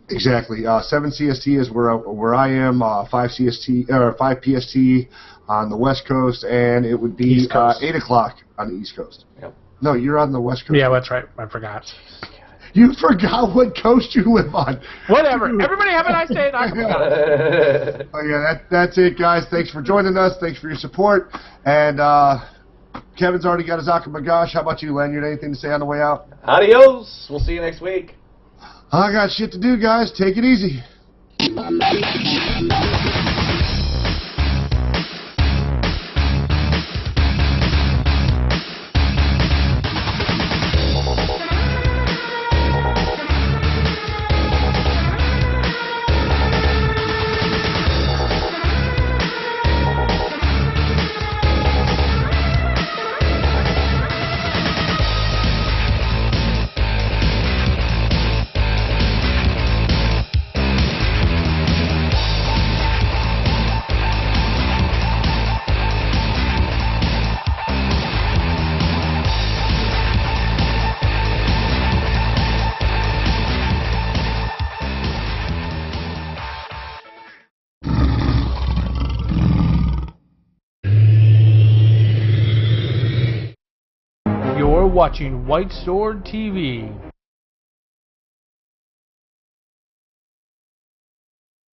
Exactly. 7 CST is where I am. 5 CST or 5 PST on the West Coast, and it would be 8 o'clock on the East Coast. Yep. No, you're on the West Coast. Yeah, that's right. I forgot. You forgot what coast you live on. Whatever. Everybody have a nice day. I forgot. Oh yeah, that's it, guys. Thanks for joining us. Thanks for your support. And Kevin's already got his Akamagosh. How about you, Lanyard? Anything to say on the way out? Adios. We'll see you next week. I got shit to do, guys. Take it easy. You're watching White Sword TV.